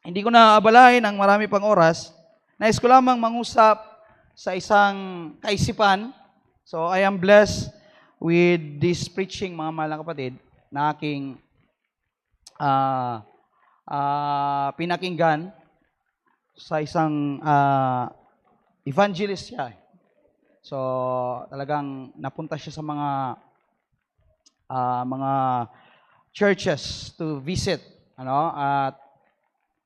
hindi ko na abalahin ang marami pang oras. Nais ko lamang mangusap sa isang kaisipan. So, I am blessed with this preaching, mga mahal na kapatid, na aking pinakinggan sa isang evangelist siya. So, talagang napunta siya sa mga churches to visit, at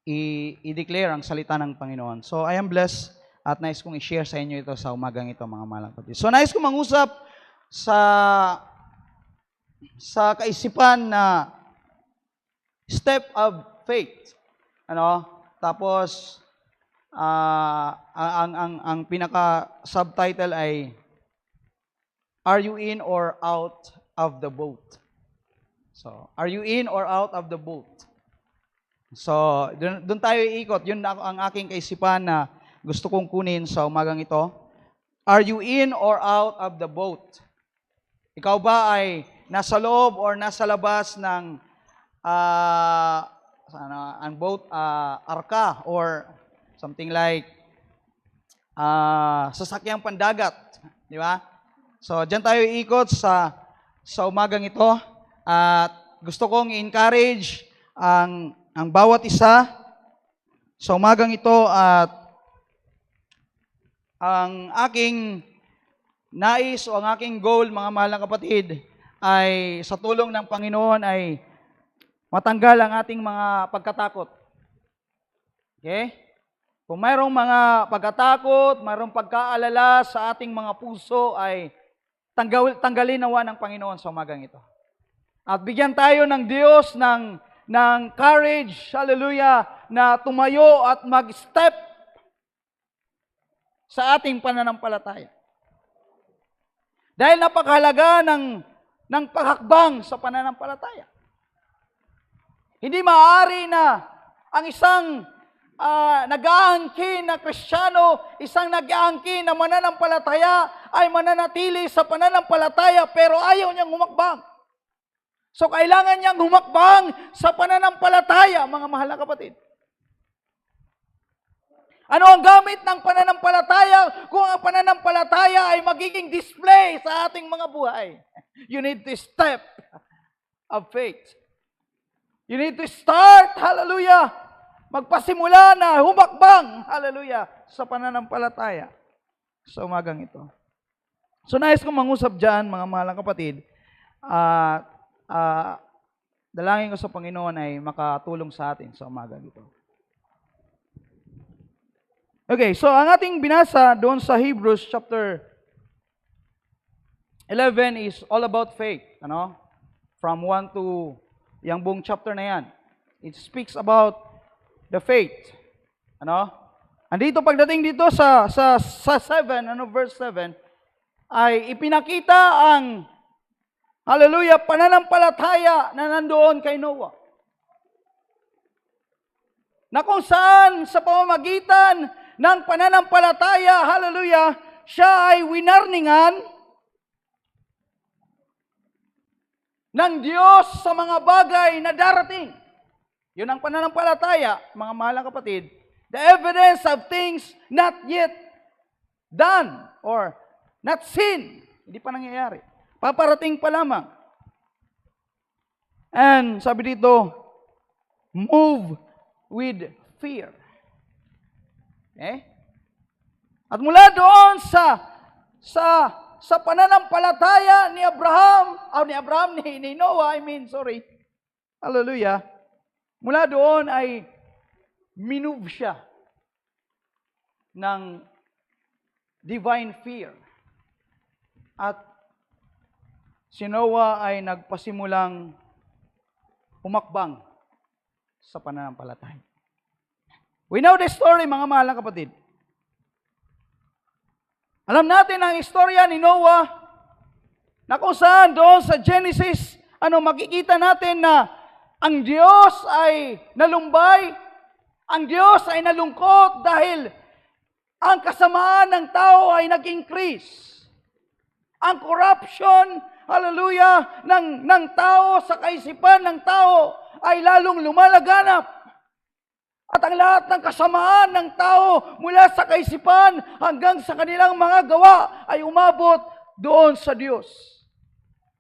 i-declare ang salita ng Panginoon. So, I am blessed at nais kong i-share sa inyo ito sa umagang ito, mga mahal na kapatid. So, nais kong mangusap sa kaisipan na step of faith. Tapos, ang pinaka-subtitle ay, Are you in or out of the boat? So, are you in or out of the boat? So, doon tayo iikot. Yun ang aking kaisipan na gusto kong kunin sa umagang ito. Are you in or out of the boat? Ikaw ba ay nasa loob or nasa labas ng ang boat, arka, or something like sasakyang pandagat, di ba? So, diyan tayo iikot sa umagang ito, at gusto kong i-encourage ang bawat isa sa umagang ito, at ang aking nais o ang aking goal, mga mahal na kapatid, ay sa tulong ng Panginoon ay matanggal ang ating mga pagkatakot. Okay? Kung mayroong mga pagkatakot, mayroong pagkaalala sa ating mga puso, ay tanggalin nawa ng Panginoon sa umagang ito. At bigyan tayo ng Diyos ng courage, hallelujah, na tumayo at mag-step sa ating pananampalataya. Dahil napakahalaga ng paghakbang sa pananampalataya. Hindi maaari na ang isang nag-aangkin na Kristiyano, isang nag-aangkin na mananampalataya ay mananatili sa pananampalataya pero ayaw niyang humakbang. So, kailangan niyang humakbang sa pananampalataya, mga mahal na kapatid. Ano ang gamit ng pananampalataya kung ang pananampalataya ay magiging display sa ating mga buhay? You need to step of faith. You need to start, hallelujah, magpasimula na humakbang, hallelujah, sa pananampalataya sa umagang ito. So, nais kong mangusap dyan, mga mahal na kapatid, dalangin ko sa Panginoon ay makatulong sa atin sa umagang ito. Okay, so ang ating binasa doon sa Hebrews chapter 11 is all about faith, From 1 to yung buong chapter na yan. It speaks about the faith. Andito pagdating dito sa 7, verse 7, ay ipinakita ang hallelujah, pananampalataya na nandoon kay Noah. Na kung saan sa pamamagitan ng pananampalataya, hallelujah, siya ay winarningan ng Diyos sa mga bagay na darating. Yun ang pananampalataya, mga mahal na kapatid. The evidence of things not yet done or not seen. Hindi pa nangyayari. Paparating pa lamang. And sabi dito, move with fear. Okay? At mula doon sa pananampalataya ni Noah, hallelujah, mula doon ay minove siya ng divine fear. At si Noah ay nagpasimulang humakbang sa pananampalataya. We know the story, mga mahal na kapatid. Alam natin ang istorya ni Noah na kung saan doon sa Genesis, makikita natin na ang Diyos ay nalumbay, ang Diyos ay nalungkot dahil ang kasamaan ng tao ay nag-increase. Ang corruption, hallelujah, ng tao sa kaisipan ng tao ay lalong lumalaganap. At ang lahat ng kasamaan ng tao mula sa kaisipan hanggang sa kanilang mga gawa ay umabot doon sa Diyos.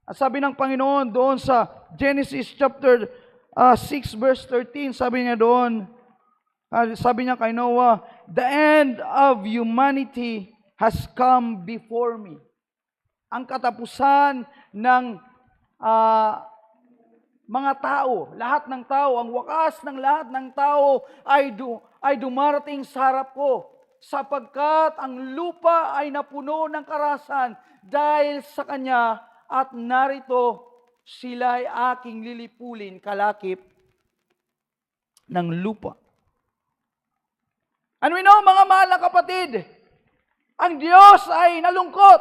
At sabi ng Panginoon doon sa Genesis chapter 6 verse 13, sabi niya doon, sabi niya kay Noah, "The end of humanity has come before me." Ang katapusan ng mga tao, lahat ng tao, ang wakas ng lahat ng tao ay dumarating sa harap ko, sapagkat ang lupa ay napuno ng karahasan dahil sa Kanya, at narito sila'y aking lilipulin kalakip ng lupa. And we know, mga mahal na kapatid, ang Diyos ay nalungkot.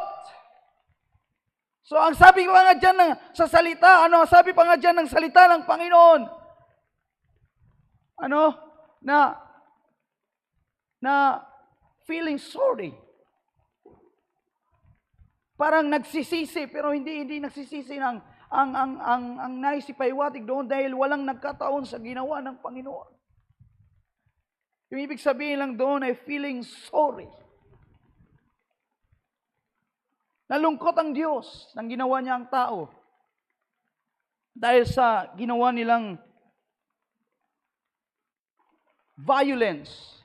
So, ang sabi pa nga dyan sa salita, sabi pa nga dyan ng salita ng Panginoon, na feeling sorry. Parang nagsisisi, pero hindi nagsisisi ang nais ipaiwatig doon dahil walang nagkataon sa ginawa ng Panginoon. Yung ibig sabihin lang doon ay feeling sorry. Nalungkot ang Diyos nang ginawa niya ang tao dahil sa ginawa nilang violence.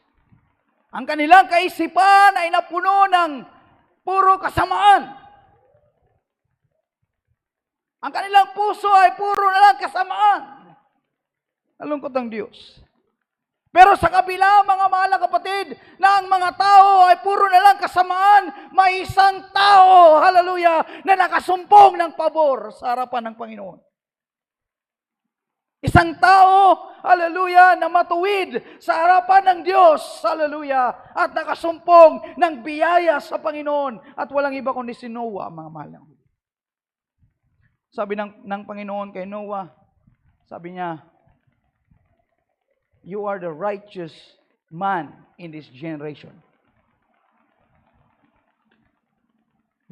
Ang kanilang kaisipan ay napuno ng puro kasamaan. Ang kanilang puso ay puro na lang kasamaan. Nalungkot ang Diyos. Pero sa kabila, mga mahal na kapatid, na ang mga tao ay puro na lang kasamaan, may isang tao, hallelujah, na nakasumpong ng pabor sa harapan ng Panginoon. Isang tao, hallelujah, na matuwid sa harapan ng Diyos, hallelujah, at nakasumpong ng biyaya sa Panginoon, at walang iba kundi si Noah, mga mahal na kapatid. Sabi ng Panginoon kay Noah, sabi niya, "You are the righteous man in this generation."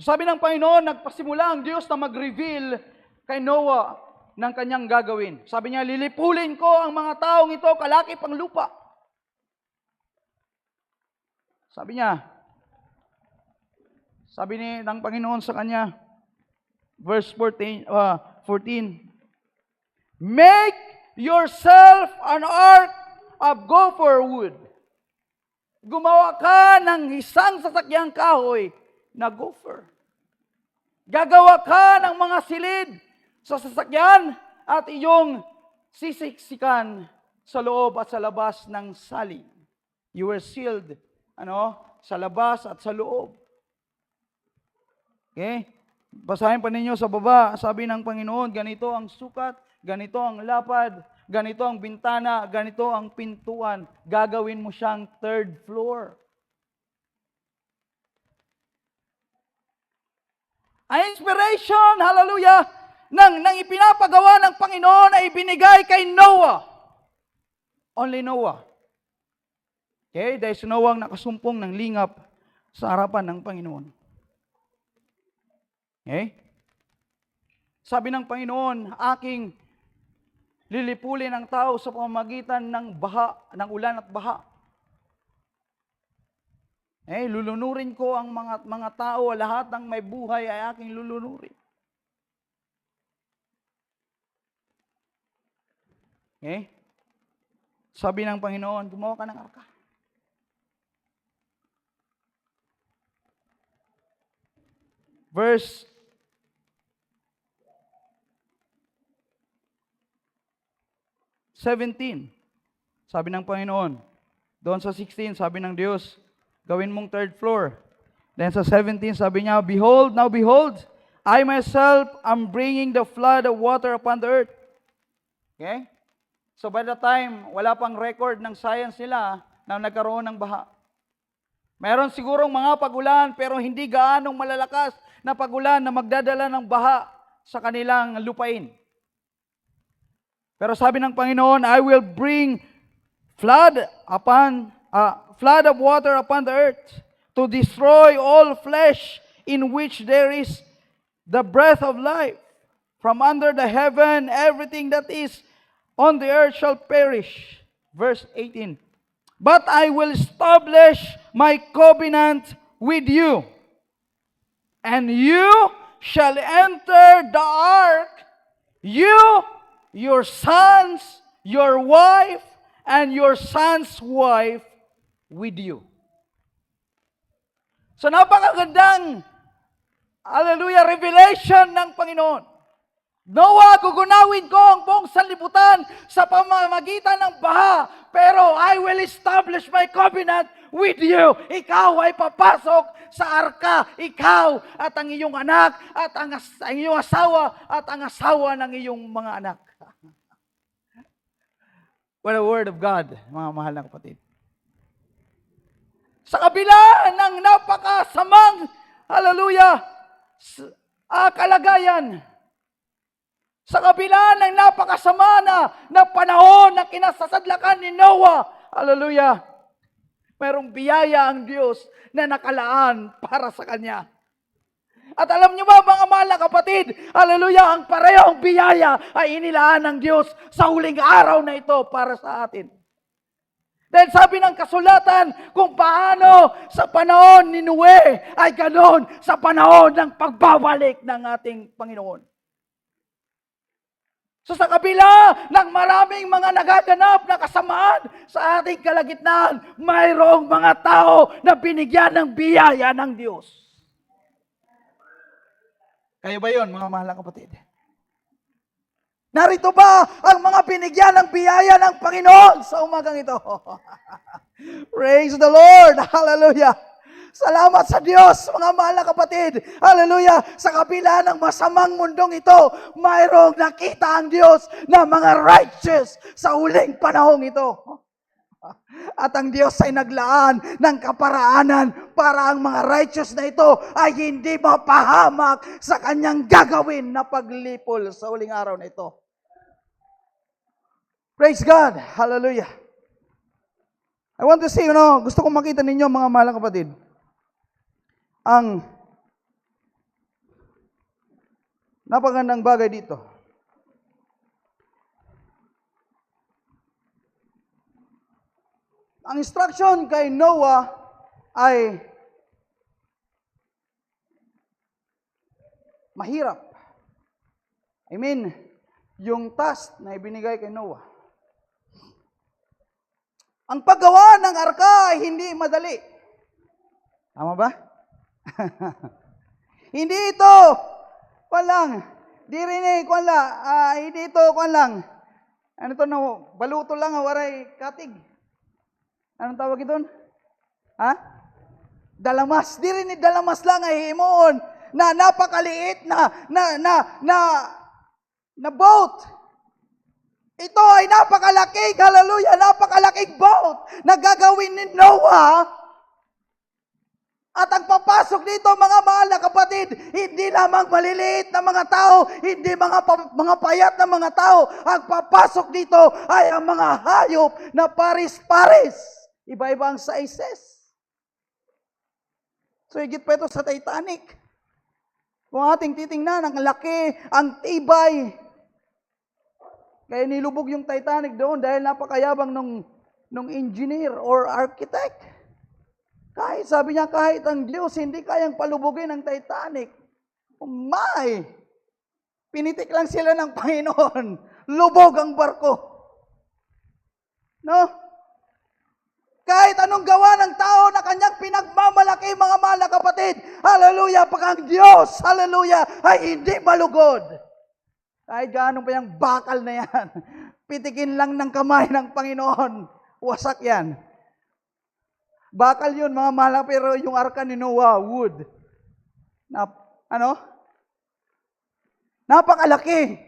Sabi ng Panginoon, nagpasimula ang Diyos na mag-reveal kay Noah ng kanyang gagawin. Sabi niya, "Lilipulin ko ang mga taong ito kalakip ang lupa." Sabi ng Panginoon sa kanya, verse 14, "Make yourself an ark of gopher wood." Gumawa ka ng isang sasakyang kahoy na gopher. Gagawa ka ng mga silid sa sasakyan at iyong sisiksikan sa loob at sa labas ng sali. You were sealed, sa labas at sa loob. Okay? Basahin pa ninyo sa baba, sabi ng Panginoon, ganito ang sukat, ganito ang lapad, ganito ang bintana, ganito ang pintuan. Gagawin mo siyang third floor. Ang inspiration, hallelujah, nang ipinapagawa ng Panginoon ay binigay kay Noah. Only Noah. Okay? Dahil si Noah ang nakasumpong ng lingap sa harapan ng Panginoon. Okay? Sabi ng Panginoon, aking lilipulin ang tao sa pamamagitan ng baha, ng ulan at baha. Lulunurin ko ang mga tao, lahat ng may buhay ay aking lulunurin. Okay? Sabi ng Panginoon, gumawa ka ng arka. Verse 17, sabi ng Panginoon. Doon sa 16, sabi ng Diyos, gawin mong third floor. Then sa 17, sabi niya, "Behold, now behold, I myself am bringing the flood of water upon the earth." Okay? So by the time, wala pang record ng science nila na nagkaroon ng baha. Meron sigurong mga pagulan, pero hindi gaanong malalakas na pagulan na magdadala ng baha sa kanilang lupain. Pero sabi ng Panginoon, "I will bring flood of water upon the earth to destroy all flesh in which there is the breath of life. From under the heaven, everything that is on the earth shall perish." Verse 18. But I will establish my covenant with you, and you shall enter the ark, you, your sons, your wife, and your son's wife with you. So napakagandang, hallelujah, revelation ng Panginoon. Noah, gugunawin ko ang buong sanlibutan sa pamamagitan ng baha, pero I will establish my covenant with you. Ikaw ay papasok sa arka, ikaw at ang iyong anak, at ang iyong asawa, at ang asawa ng iyong mga anak. What a word of God, mga mahal na kapatid. Sa kabila ng napakasamang, hallelujah, kalagayan, sa kabila ng napakasama na panahon na kinasasadlakan ni Noah, hallelujah, mayroong biyaya ang Diyos na nakalaan para sa kanya. At alam niyo ba, mga mahal na kapatid, hallelujah, ang parehong biyaya ay inilaan ng Diyos sa huling araw na ito para sa atin. Dahil sabi ng kasulatan, kung paano sa panahon ni Noe ay ganon sa panahon ng pagbabalik ng ating Panginoon. So sa kabila ng maraming mga nagaganap na kasamaan sa ating kalagitnaan, mayroong mga tao na binigyan ng biyaya ng Diyos. Kayo ba yun, mga mahal na kapatid? Narito ba ang mga binigyan ng biyaya ng Panginoon sa umagang ito? Praise the Lord! Hallelujah! Salamat sa Diyos, mga mahal na kapatid. Hallelujah! Sa kabila ng masamang mundong ito, mayroong nakita ang Diyos na mga righteous sa huling panahong ito. At ang Diyos ay naglaan ng kaparaanan para ang mga righteous na ito ay hindi mapahamak sa kanyang gagawin na paglipol sa huling araw na ito. Praise God! Hallelujah! I want to say, gusto kong makita ninyo, mga mahal na kapatid, ang napagandang bagay dito. Ang instruction kay Noah ay mahirap. I mean, yung task na ibinigay kay Noah. Ang paggawa ng arka ay hindi madali. Tama ba? Hindi ito, hindi ito, ano ito, baluto lang, waray katig. Anong tawag ito? Dalamas. Di rin dalamas lang ay himoon na napakaliit na boat. Ito ay napakalaking, hallelujah, napakalaking boat na gagawin ni Noah. At ang papasok dito, mga mahal na kapatid, hindi lamang maliliit na mga tao, hindi mga payat na mga tao. Ang papasok dito ay ang mga hayop na paris-paris. Iba-iba ang sizes. So, higit pa ito sa Titanic. Kung ating titingnan, ang laki, ang tibay. Kaya nilubog yung Titanic doon dahil napakayabang nung engineer or architect. Sabi niya, kahit ang Diyos hindi kayang palubugin ang Titanic. My! Pinitik lang sila ng Panginoon. Lubog ang barko. No? Kahit anong gawa ng tao na kanyang pinagmamalaki, mga mahal na kapatid, hallelujah, pag ang Diyos, hallelujah, ay hindi malugod. Kahit gaano pa yung bakal na yan, pitikin lang ng kamay ng Panginoon, wasak yan. Bakal yun, mga mahal, pero yung arka ni Noah, wood. Napakalaki.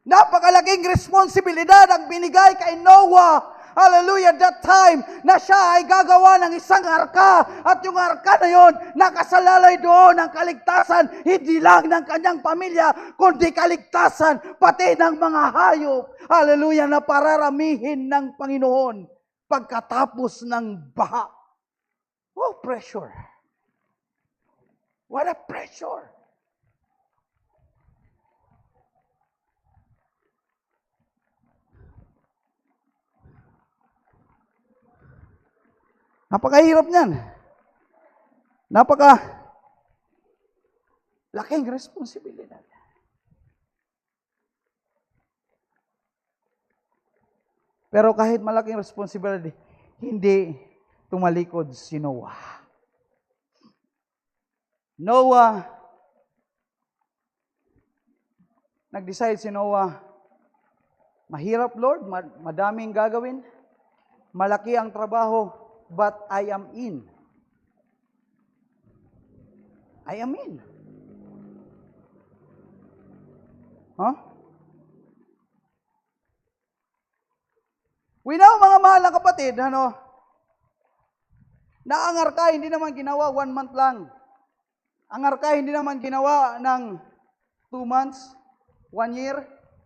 Napakalaking responsibilidad ang binigay kay Noah. Hallelujah, that time na siya ay gagawa ng isang arka. At yung arka na yon, nakasalalay doon ang kaligtasan, hindi lang ng kanyang pamilya, kundi kaligtasan pati ng mga hayop. Hallelujah, na pararamihin ng Panginoon pagkatapos ng baha. Oh, pressure. What a pressure. Napakahirap niyan. Laking responsibilidad. Pero kahit malaking responsibility, hindi tumalikod si Noah. Noah, nag-decide si Noah, mahirap Lord, madaming gagawin, malaki ang trabaho, but I am in. I am in. Huh? We know, mga mahal na kapatid, na ang arka hindi naman ginawa 1 month lang. Ang arka hindi naman ginawa ng 2 months, 1 year.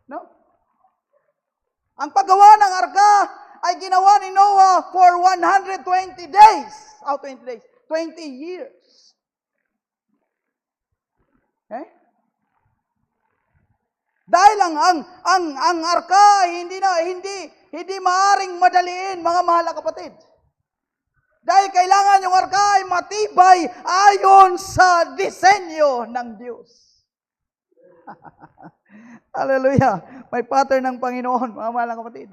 No? Ang paggawa ng arka ay ginawa ni Noah for 120 days. 20 days. 20 years. Okay? Dahil ang arka hindi maaring madaliin, mga mahal na kapatid. Dahil kailangan yung arka ay matibay ayon sa disenyo ng Diyos. Hallelujah. May pattern ng Panginoon, mga mahal na kapatid.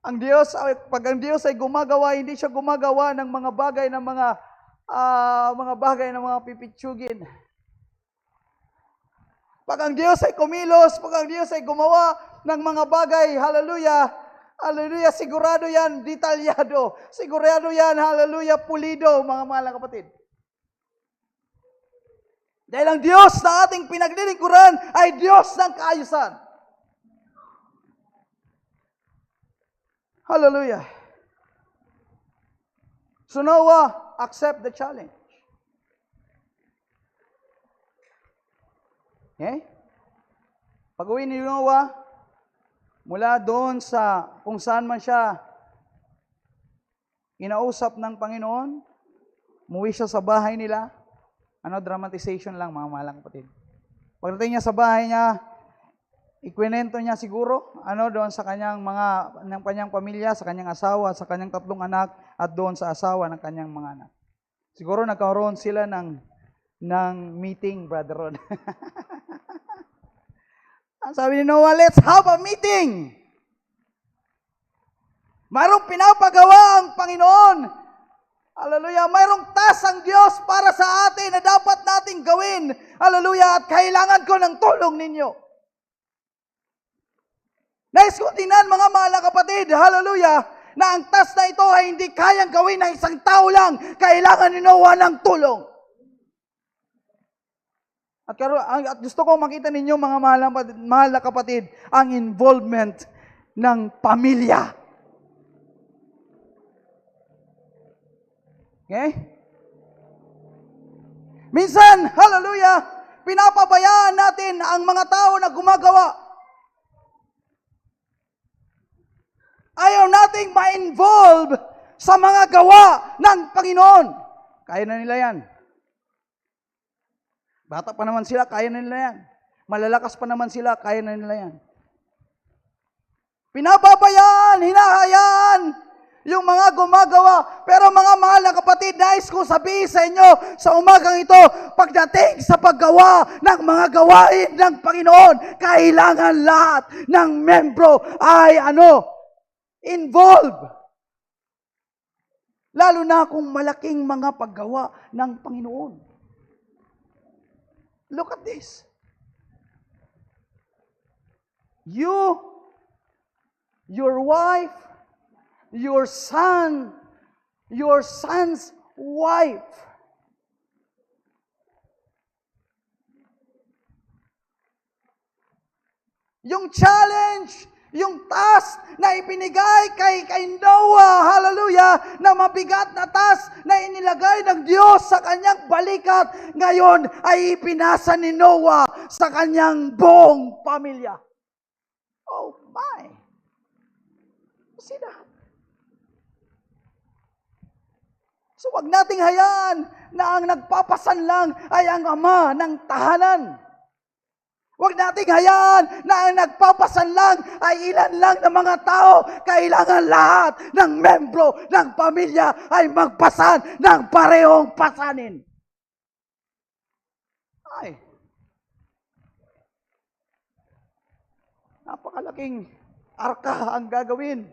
Pag ang Diyos ay gumagawa, hindi siya gumagawa ng mga bagay ng mga bagay ng mga pipitsugin. Pag ang Diyos ay kumilos, pag ang Diyos ay gumawa ng mga bagay, hallelujah, hallelujah, sigurado yan, detalyado. Sigurado yan, hallelujah, pulido, mga mahal na kapatid. Dahil ang Diyos na ating pinaglilingkuran ay Diyos ng kaayusan. Hallelujah. So Noah, accept the challenge. Okay? Pag-uwi ni Noah, mula doon sa kung saan man siya inausap ng Panginoon, umuwi siya sa bahay nila. Dramatization lang, mga mahal na kapatid. Pagdating niya sa bahay niya, ikwento niya siguro, doon sa ng kanyang pamilya, sa kanyang asawa, sa kanyang 3 anak, at doon sa asawa ng kanyang mga anak. Siguro nagkaroon sila ng meeting, Brother Ron. Ang sabi ni Noah, let's have a meeting. Mayroong pinapagawa ang Panginoon. Hallelujah. Mayroong task ang Diyos para sa atin na dapat nating gawin. Hallelujah. At kailangan ko ng tulong ninyo. Nais ko tingnan, mga mahal na kapatid, hallelujah, na ang task na ito ay hindi kayang gawin ng isang tao lang. Kailangan ni Noah ng tulong. At gusto ko makita ninyo, mga mahal na kapatid, ang involvement ng pamilya. Okay? Minsan, hallelujah, pinapabayaan natin ang mga tao na gumagawa. Ayaw nating ma-involve sa mga gawa ng Panginoon. Kaya na nila yan. Bata pa naman sila, kaya na nila yan. Malalakas pa naman sila, kaya na nila yan. Pinababayaan, hinahayaan yung mga gumagawa. Pero mga mahal na kapatid, nais ko sabihin sa inyo sa umagang ito, pagdating sa paggawa ng mga gawain ng Panginoon, kailangan lahat ng membro ay involved. Lalo na kung malaking mga paggawa ng Panginoon. Look at this. You, your wife, your son, your son's wife. Yung challenge, yung task na ipinigay kay Noah, hallelujah, na mabigat na task na inilagay ng Diyos sa kanyang balikat, ngayon ay ipinasa ni Noah sa kanyang buong pamilya. Oh my! See that? So wag nating hayaan na ang nagpapasan lang ay ang ama ng tahanan. Huwag nating hayaan na ang nagpapasan lang ay ilan lang na mga tao. Kailangan lahat ng membro ng pamilya ay magpasan ng parehong pasanin. Ay, napakalaking arka ang gagawin.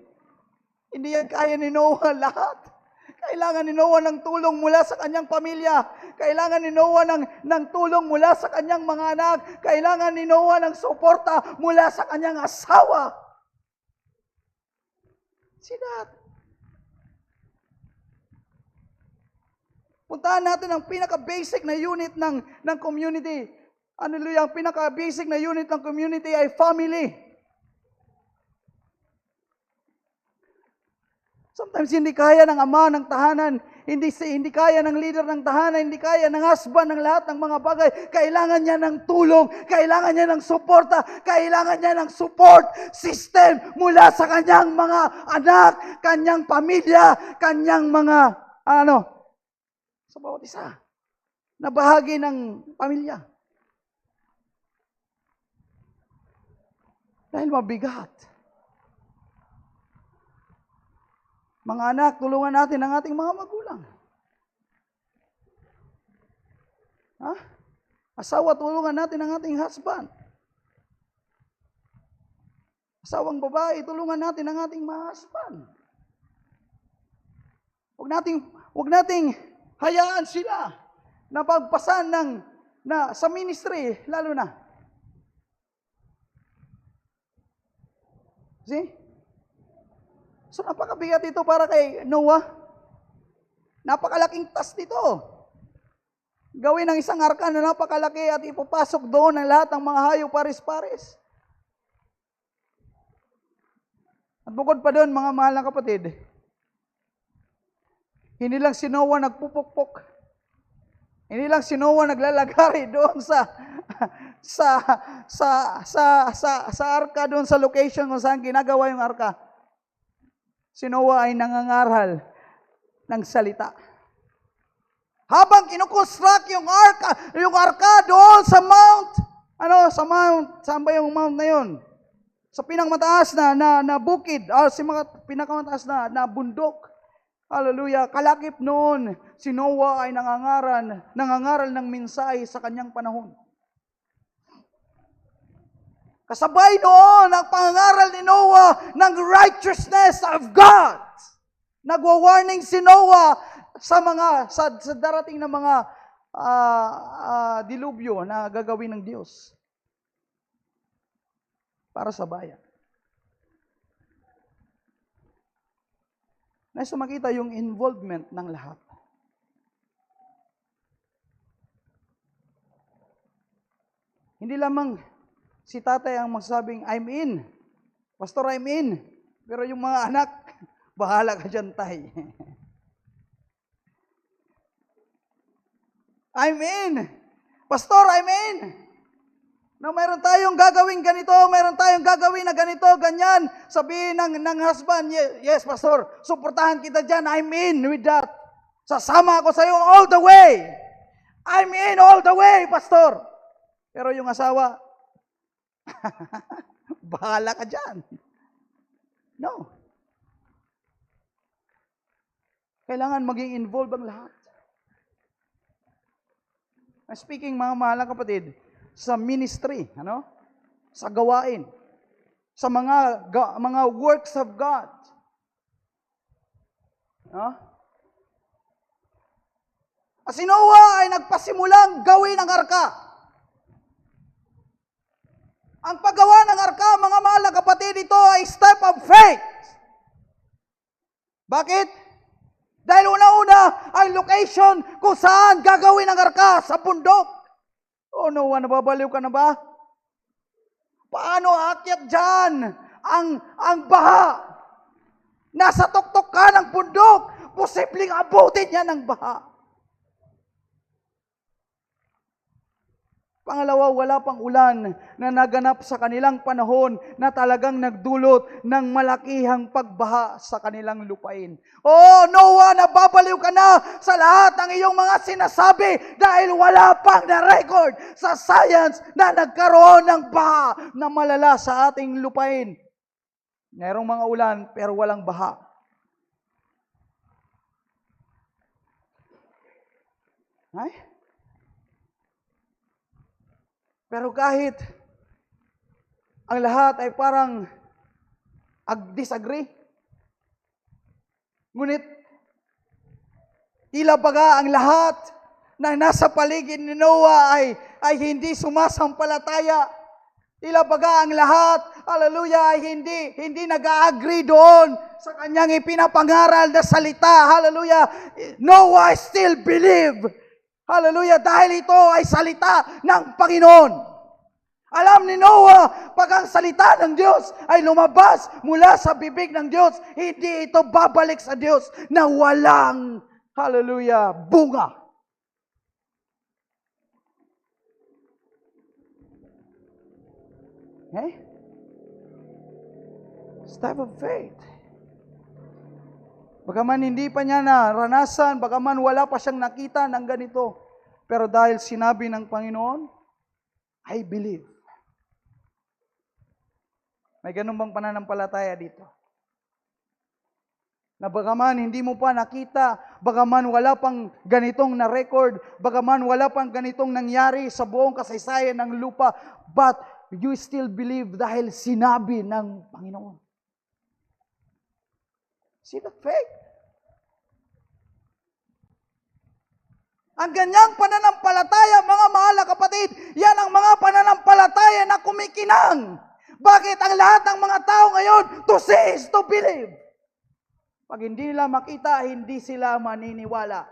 Hindi yan kaya ni Noah lahat. Kailangan ni Noah ng tulong mula sa kanyang pamilya. Kailangan ni Noah ng tulong mula sa kanyang mga anak. Kailangan ni Noah ng suporta mula sa kanyang asawa. See that? Puntahan natin ang pinaka-basic na unit ng community. Hallelujah, ang pinaka-basic na unit ng community ay family. Sometimes hindi kaya ng ama ng tahanan, hindi kaya ng leader ng tahanan, hindi kaya ng husband ng lahat ng mga bagay. Kailangan niya ng tulong, kailangan niya ng suporta, kailangan niya ng support system mula sa kanyang mga anak, kanyang pamilya, kanyang mga sa bawat isa na bahagi ng pamilya. Dahil mabigat. Mga anak, tulungan natin ang ating mga magulang. Asawa, tulungan natin ang ating husband. Asawang babae, tulungan natin ang ating mga husband. Huwag nating hayaan sila na pagpasan sa ministry, lalo na. See? So napakabigat ito para kay Noah. Napakalaking task nito. Gawin ng isang arka na napakalaki at ipapasok doon ang lahat ng mga hayop pares-pares. At bukod pa doon, mga mahal na kapatid, hindi lang si Noah nagpupukpok. Hindi lang si Noah naglalagari doon sa arka doon sa location kung saan ginagawa yung arka. Si Noah ay nangangaral ng salita. Habang kinukonstruct yung arka doon sa mount, saan ba yung mount na yun? Sa pinakamataas na bukid, sa mga pinakamataas na bundok. Hallelujah. Kalakip noon, si Noah ay nangangaral ng mensahe sa kanyang panahon. Kasabay noon ang pangangaral ni Noah ng righteousness of God. Nagwa-warning si Noah sa darating na mga dilubyo na gagawin ng Diyos para sa bayan. Nais makita yung involvement ng lahat. Hindi lamang si tatay ang magsabing, I'm in. Pastor, I'm in. Pero yung mga anak, bahala ka dyan, tay. I'm in. Pastor, I'm in. Na mayroon tayong gagawin ganito, mayroon tayong gagawin na ganito, ganyan. Sabihin ng husband, yes, pastor, suportahan kita dyan, I'm in with that. Sasama ako sa'yo all the way. I'm in all the way, pastor. Pero yung asawa, bahala ka dyan. No. Kailangan maging involved ang lahat. Speaking, mga mahal na kapatid, sa ministry, sa gawain, sa mga works of God. Si Noah ay nagpasimulang gawin ang arka. Ang paggawa ng arka, mga mahal na kapatid, ito ay step of faith. Bakit? Dahil una-una, ang location kung saan gagawin ang arka sa bundok. Oh Noah, nababaliw ka na ba? Paano aakyat dyan ang baha? Nasa tuktok ka ng bundok, posibleng abutin yan ng baha. Pangalawa, wala pang ulan na naganap sa kanilang panahon na talagang nagdulot ng malakihang pagbaha sa kanilang lupain. Oh, Noah, nababaliw ka na sa lahat ng iyong mga sinasabi dahil wala pang na-record sa science na nagkaroon ng baha na malala sa ating lupain. Mayroong mga ulan pero walang baha. Ay? Pero kahit ang lahat ay parang disagree, ngunit tila baga ang lahat na nasa paligid ni Noah ay hindi sumasampalataya. Tila baga ang lahat, hallelujah, ay hindi nag-agree doon sa kanyang ipinapangaral na salita. Hallelujah. Noah still believe. Hallelujah, dahil ito ay salita ng Panginoon. Alam ni Noah, pag ang salita ng Diyos ay lumabas mula sa bibig ng Diyos, hindi ito babalik sa Diyos na walang, hallelujah, bunga. Okay? Step of faith. Bagaman hindi pa niya naranasan, bagaman wala pa siyang nakita ng ganito, pero dahil sinabi ng Panginoon, I believe. May ganun bang pananampalataya dito? Na bagaman hindi mo pa nakita, bagaman wala pang ganitong na-record, bagaman wala pang ganitong nangyari sa buong kasaysayan ng lupa, but you still believe dahil sinabi ng Panginoon. See the faith? Ang ganyang pananampalataya, mga mahal na kapatid, yan ang mga pananampalataya na kumikinang. Bakit ang lahat ng mga tao ngayon, to see is to believe? Pag hindi nila makita, hindi sila maniniwala.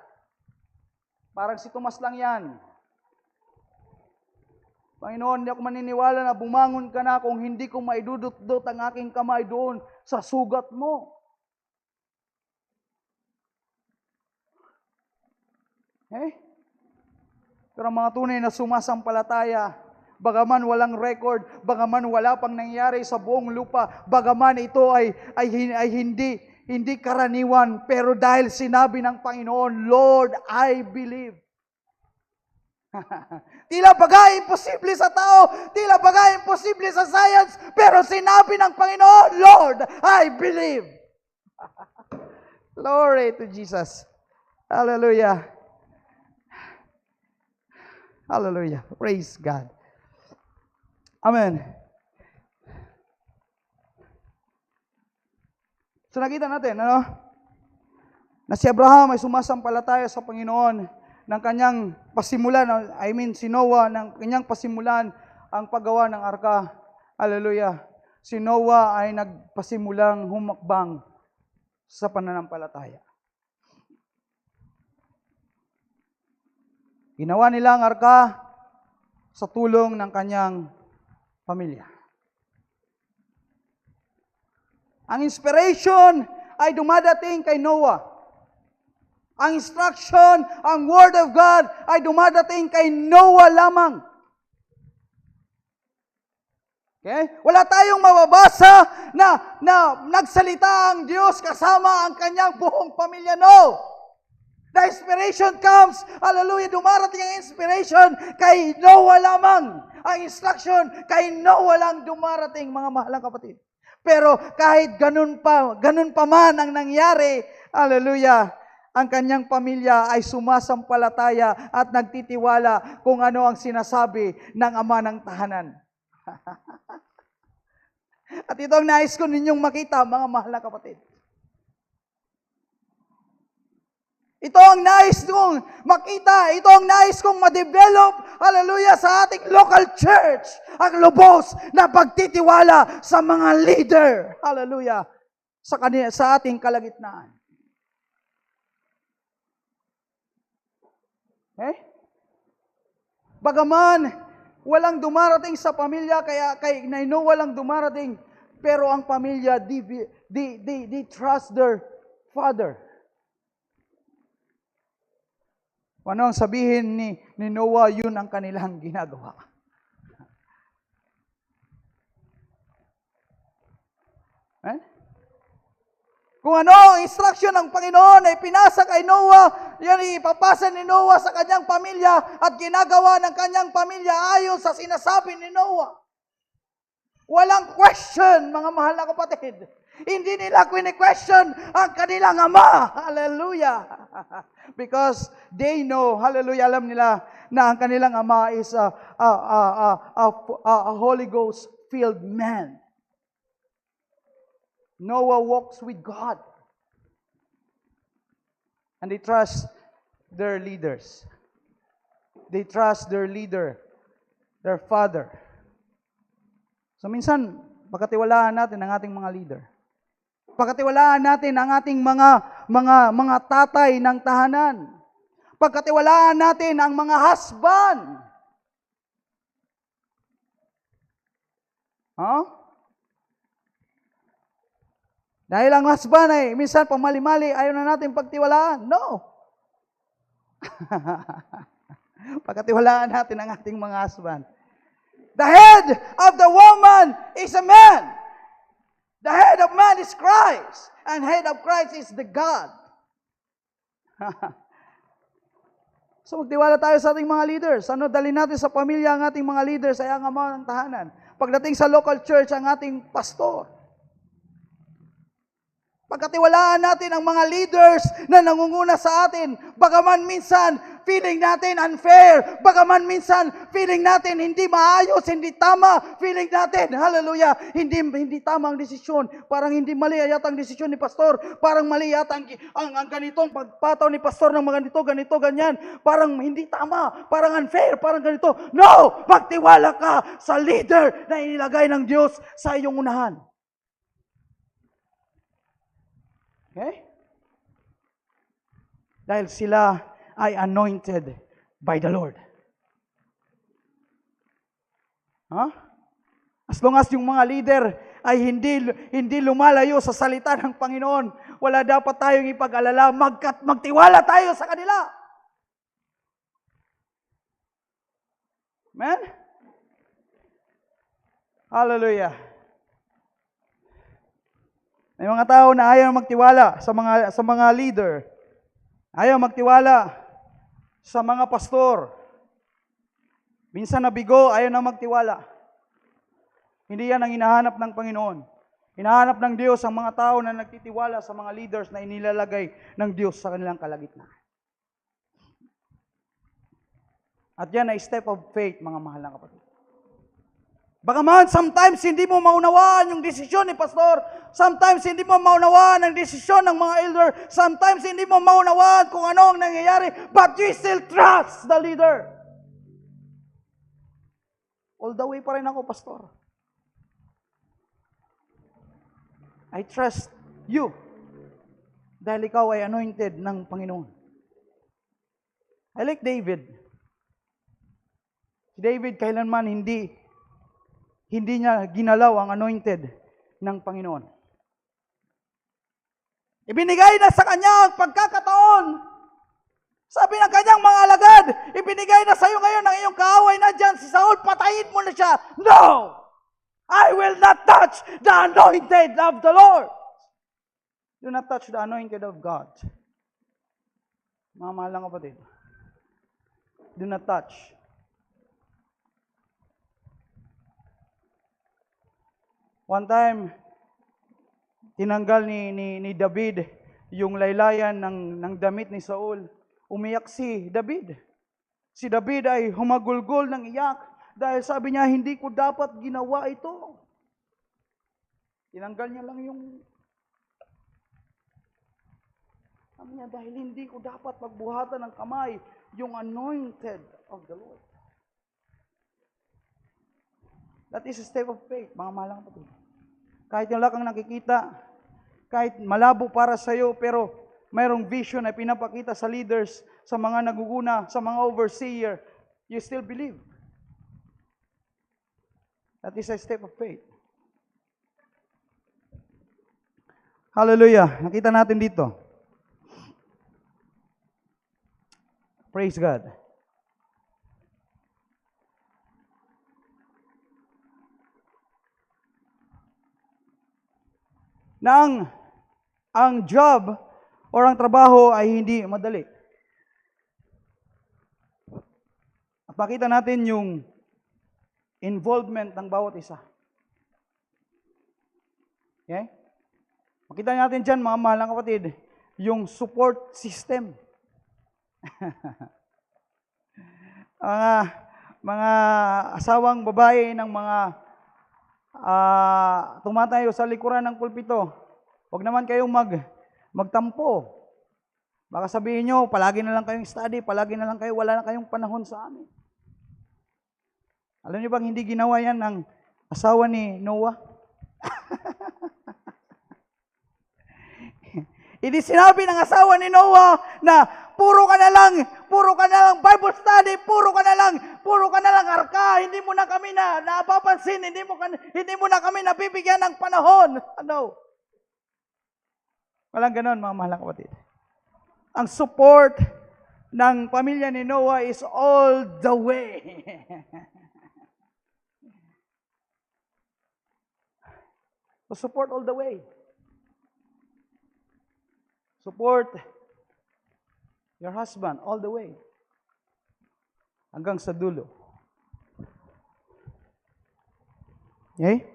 Parang si Tomas lang yan. Panginoon, hindi ako maniniwala na bumangon ka na kung hindi ko maidudot-dot ang aking kamay doon sa sugat mo. Pero mga tunay na sumasampalataya, bagaman walang record, bagaman wala pang nangyari sa buong lupa, bagaman ito ay hindi karaniwan, pero dahil sinabi ng Panginoon, Lord, I believe. Tila bagay imposible sa tao, tila bagay imposible sa science, pero sinabi ng Panginoon, Lord, I believe. Glory to Jesus. Hallelujah. Hallelujah. Praise God. Amen. So nakita natin, na si Abraham ay sumasampalataya sa Panginoon ng kanyang pasimulan, si Noah, ng kanyang pasimulan ang paggawa ng arka. Hallelujah. Si Noah ay nagpasimulang humakbang sa pananampalataya. Ginawa nila ang arka sa tulong ng kanyang pamilya. Ang inspiration ay dumadating kay Noah. Ang instruction, ang Word of God ay dumadating kay Noah lamang. Okay? Wala tayong mababasa na nagsalita ang Diyos kasama ang kanyang buong pamilya. No! The inspiration comes, hallelujah, dumarating ang inspiration kay Noah lamang. Ang instruction kay Noah lang dumarating, mga mahalang kapatid. Pero kahit ganun pa man ang nangyari, hallelujah, ang kanyang pamilya ay sumasampalataya at nagtitiwala kung ano ang sinasabi ng ama ng tahanan. At ito ang nais ko ninyong makita, mga mahal na kapatid. Ito ang nais kong makita, ito ang nais kong ma-develop, hallelujah, sa ating local church, ang lubos na pagtitiwala sa mga leader, hallelujah, sa ating kalagitnaan. Bagaman walang dumarating sa pamilya, kaya kay Noah walang dumarating, pero ang pamilya, they trust their father. Kung ano ang sabihin ni Noah, yun ang kanilang ginagawa. Eh? Kung ano ang instruction ng Panginoon ay pinasa kay Noah, yan ipapasa ni Noah sa kanyang pamilya at ginagawa ng kanyang pamilya ayon sa sinasabi ni Noah. Walang question, mga mahal na kapatid. Hindi nila question ang kanilang ama. Hallelujah. Because they know, hallelujah, alam nila na ang kanilang ama is a Holy Ghost-filled man. Noah walks with God. And they trust their leaders. They trust their leader, their father. So minsan, pagkatiwalaan natin ang ating mga leader. Pagkatiwalaan natin ang ating mga tatay ng tahanan. Pagkatiwalaan natin ang mga husband. Huh? Dahil ang husband ay minsan pamali-mali, ayaw na natin pagtiwalaan. No. Pagkatiwalaan natin ang ating mga husband. The head of the woman is a man. The head of man is Christ. And head of Christ is the God. So magtiwala tayo sa ating mga leaders. Ano, dalhin natin sa pamilya ang ating mga leaders ay ang ama ng tahanan. Pagdating sa local church, ang ating pastor. Pagkatiwalaan natin ang mga leaders na nangunguna sa atin, bagaman minsan feeling natin unfair, bagaman minsan feeling natin hindi maayos, hindi tama, feeling natin, hallelujah, hindi tama ang desisyon, parang hindi mali yata ang desisyon ni pastor, parang mali yata ang ganitong pagpataw ni pastor ng mga ganito, ganyan, parang hindi tama, parang unfair, parang ganito. No! Magtiwala ka sa leader na inilagay ng Diyos sa iyong unahan. Okay? Dahil sila ay anointed by the Lord. Huh? As long as yung mga leader ay hindi lumalayo sa salita ng Panginoon, wala dapat tayong ipag-alala, magtiwala tayo sa kanila. Amen? Hallelujah. May mga tao na ayaw magtiwala sa mga leader. Ayaw magtiwala sa mga pastor. Minsan nabigo, ayaw na magtiwala. Hindi yan ang hinahanap ng Panginoon. Hinahanap ng Diyos ang mga tao na nagtitiwala sa mga leaders na inilalagay ng Diyos sa kanilang kalagitnaan. At yan ay step of faith, mga mahal na kapatid. Bagaman, sometimes hindi mo maunawaan yung desisyon ni pastor. Sometimes hindi mo maunawaan ang desisyon ng mga elder. Sometimes hindi mo maunawaan kung ano ang nangyayari. But you still trust the leader. All the way pa rin ako, pastor. I trust you. Dahil ikaw ay anointed ng Panginoon. I like David. Si David kailanman hindi niya ginalaw ang anointed ng Panginoon. Ibinigay na sa kanya ang pagkakataon. Sabi ng kanyang mga alagad, ibinigay na sa iyo ngayon ang iyong kaaway na dyan, si Saul, patayin mo na siya. No! I will not touch the anointed of the Lord. Do not touch the anointed of God. Mga mahal na kapatid. Do not touch. One time, tinanggal ni David yung laylayan ng damit ni Saul. Umiyak si David. Si David ay humagulgol ng iyak dahil sabi niya, hindi ko dapat ginawa ito. Tinanggal niya lang yung... Sabi niya, dahil hindi ko dapat magbuhatan ng kamay yung anointed of the Lord. That is a step of faith, mga malang kapatid. Kahit wala kang nakikita, kahit malabo para sa iyo, pero mayroong vision na pinapakita sa leaders, sa mga naguguna, sa mga overseer, you still believe. That is a step of faith. Hallelujah. Nakita natin dito. Praise God. Na ang job or ang trabaho ay hindi madali. At makita natin yung involvement ng bawat isa. Okay? Makita natin dyan, mga mahal na kapatid, yung support system. mga asawang babae ng mga tumatayo sa likuran ng pulpito, huwag naman kayong magtampo. Baka sabihin nyo, palagi na lang kayong study, palagi na lang kayo, wala na kayong panahon sa amin. Alam niyo bang hindi ginawa yan ng asawa ni Noah? Hindi sinabi ng asawa ni Noah na puro ka na lang Bible study, puro ka na lang arka, hindi mo na kami napapansin, hindi mo na kami nabibigyan ng panahon. Ano? Walang ganon, mga mahal na kapatid. Ang support ng pamilya ni Noah is all the way. So support all the way. Support your husband all the way. Hanggang sa dulo. Okay?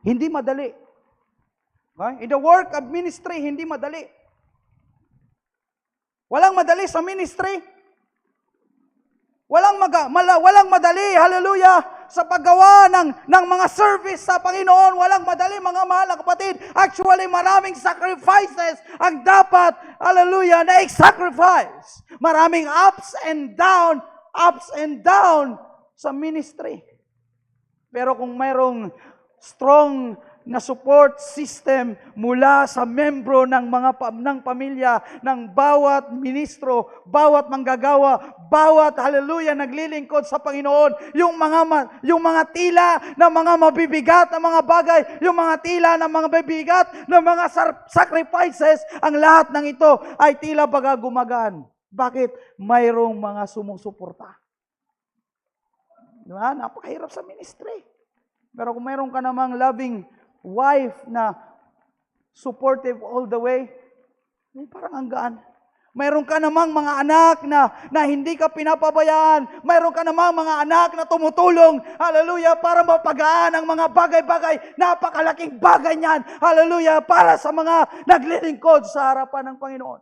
Hindi madali. Okay? In the work of ministry, hindi madali. Walang madali sa ministry. Walang madali, hallelujah, sa paggawa ng mga service sa Panginoon. Walang madali, mga mahal na kapatid. Actually, maraming sacrifices ang dapat, hallelujah, na i-sacrifice. Maraming ups and down sa ministry. Pero kung mayroong strong na support system mula sa membro ng pamilya, ng bawat ministro, bawat manggagawa, bawat hallelujah naglilingkod sa Panginoon, yung mga tila na mga mabibigat na mga bagay, yung mga tila na mga mabibigat na mga sacrifices, ang lahat ng ito ay tila baga gumagaan. Bakit? Mayroong mga sumusuporta. Diba? Napakahirap sa ministry. Pero kung mayroon ka namang loving wife na supportive all the way, parang ang gaan. Mayroon ka namang mga anak na hindi ka pinapabayaan. Mayroon ka namang mga anak na tumutulong, hallelujah, para mapagaan ang mga bagay-bagay. Napakalaking bagay niyan, hallelujah, para sa mga naglilingkod sa harapan ng Panginoon.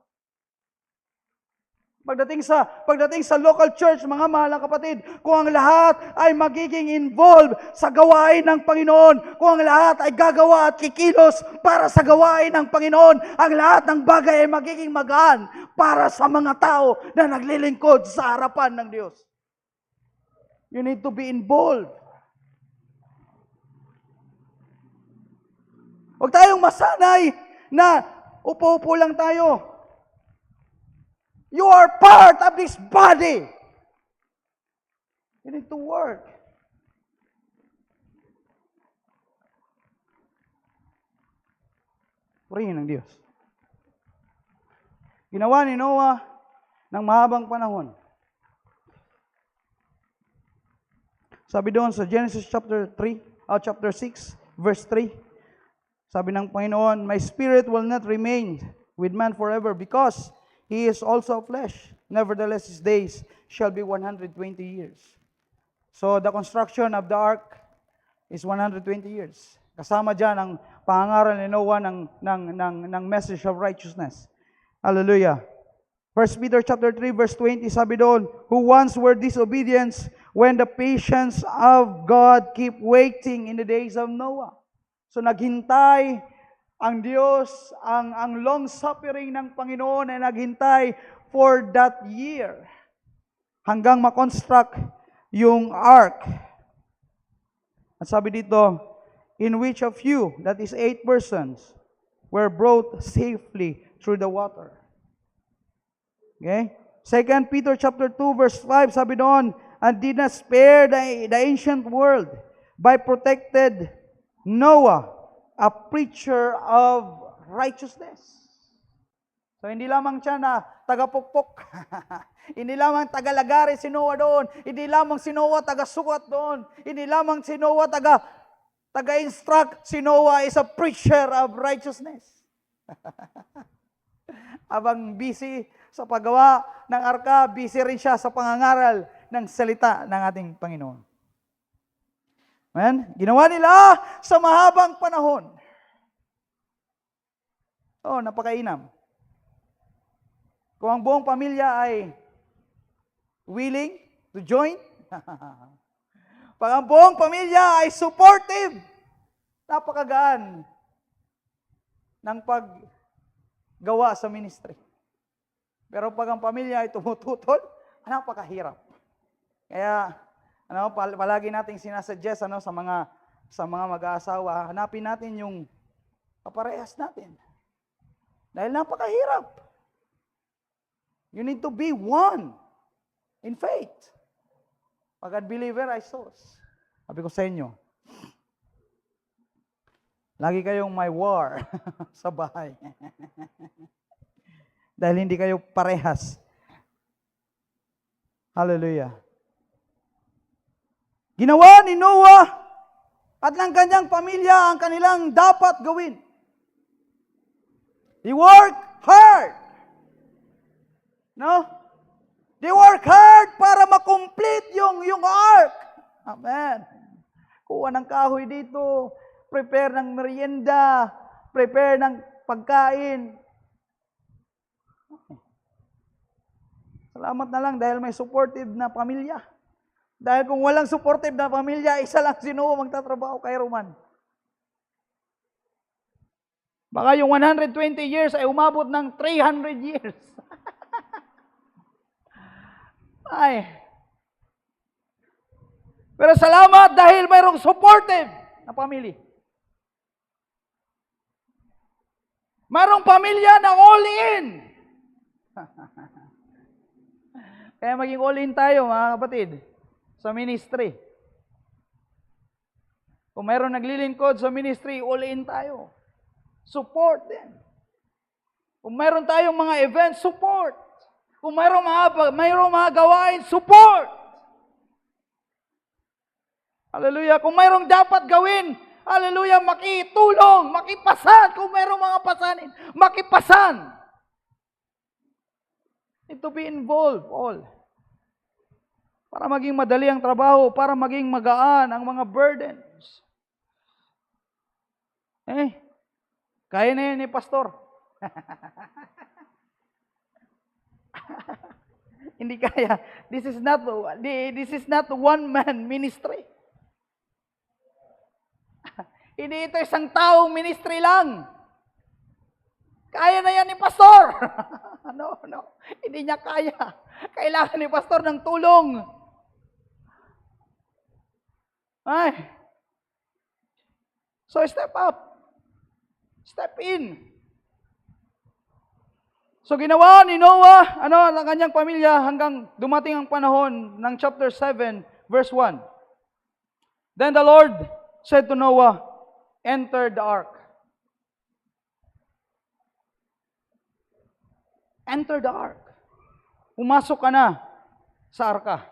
Pagdating sa local church, mga mahal na kapatid, kung ang lahat ay magiging involved sa gawain ng Panginoon, kung ang lahat ay gagawa at kikilos para sa gawain ng Panginoon, ang lahat ng bagay ay magiging magaan para sa mga tao na naglilingkod sa harapan ng Diyos. You need to be involved. Huwag tayong masanay na upo-upo lang tayo. You are part of this body. You need to work. Purihin ng Diyos. Ginawa ni Noah ng mahabang panahon. Sabi doon sa Genesis chapter 6, verse 3, sabi ng Panginoon, "My spirit will not remain with man forever because he is also flesh. Nevertheless, his days shall be 120 years. So, the construction of the ark is 120 years. Kasama dyan ang pangangaral ni Noah ng message of righteousness. Hallelujah. 1 Peter chapter 3, verse 20, sabi doon, "Who once were disobedience when the patience of God keep waiting in the days of Noah." So, naghintay ang Diyos, ang long suffering ng Panginoon ay naghintay for that year hanggang makonstruct yung ark. At sabi dito, "In which of you, that is 8 persons, were brought safely through the water." Okay? 2 Peter chapter 2, verse 5, sabi doon, "And did not spare the ancient world by protected Noah, a preacher of righteousness." So, hindi lamang siya na taga-pukpok. Hindi lamang taga-lagari si Noah doon. Hindi lamang si Noah taga-sukat doon. Hindi lamang si Noah taga-instruct. Si Noah is a preacher of righteousness. Habang busy sa paggawa ng arka, busy rin siya sa pangangaral ng salita ng ating Panginoon. Amen? Ginawa nila sa mahabang panahon. Oh, napakainam. Kung ang buong pamilya ay willing to join, pag ang buong pamilya ay supportive, napakagaan ng paggawa sa ministry. Pero pag ang pamilya ay tumututol, napakahirap. Kaya, palagi nating sinasuggest sa mga mag-aasawa, hanapin natin yung kaparehas natin. Dahil napakahirap. You need to be one in faith. Pag unbeliever ay sos. Sabi ko sa inyo, lagi kayong may war sa bahay. Dahil hindi kayo parehas. Hallelujah. Ginawa ni Noah at ng kanyang pamilya ang kanilang dapat gawin. He worked hard. No? They work hard para makomplete yung ark. Amen. Kuha ng kahoy dito, prepare ng merienda, prepare ng pagkain. Salamat na lang dahil may supportive na pamilya. Dahil kung walang supportive na pamilya, isa lang si Noah magtatrabaho kay Roman. Baka yung 120 years ay umabot ng 300 years. Ay. Pero salamat dahil mayroong supportive na pamilya. Mayroong pamilya na all in. Kaya maging all in tayo, mga kapatid, sa ministry. Kung mayroong naglilingkod sa ministry, all in tayo. Support them. Kung mayroon tayong mga events, support. Kung mayroong mga gawain, support. Hallelujah. Kung mayroong dapat gawin, hallelujah, makitulong, makipasan. Kung mayroong mga pasanin, makipasan. Need to be involved, all. Para maging madali ang trabaho, para maging magaan ang mga burdens. Kaya na yan ni Pastor. Hindi kaya. This is not one-man ministry. Hindi ito isang taong ministry lang. Kaya na yan ni Pastor. No. Hindi niya kaya. Kailangan ni Pastor ng tulong. So step up. Step in. So ginawa ni Noah, ang kanyang pamilya hanggang dumating ang panahon ng chapter 7, verse 1. Then the Lord said to Noah, enter the ark. Enter the ark. Pumasok ka na sa arka.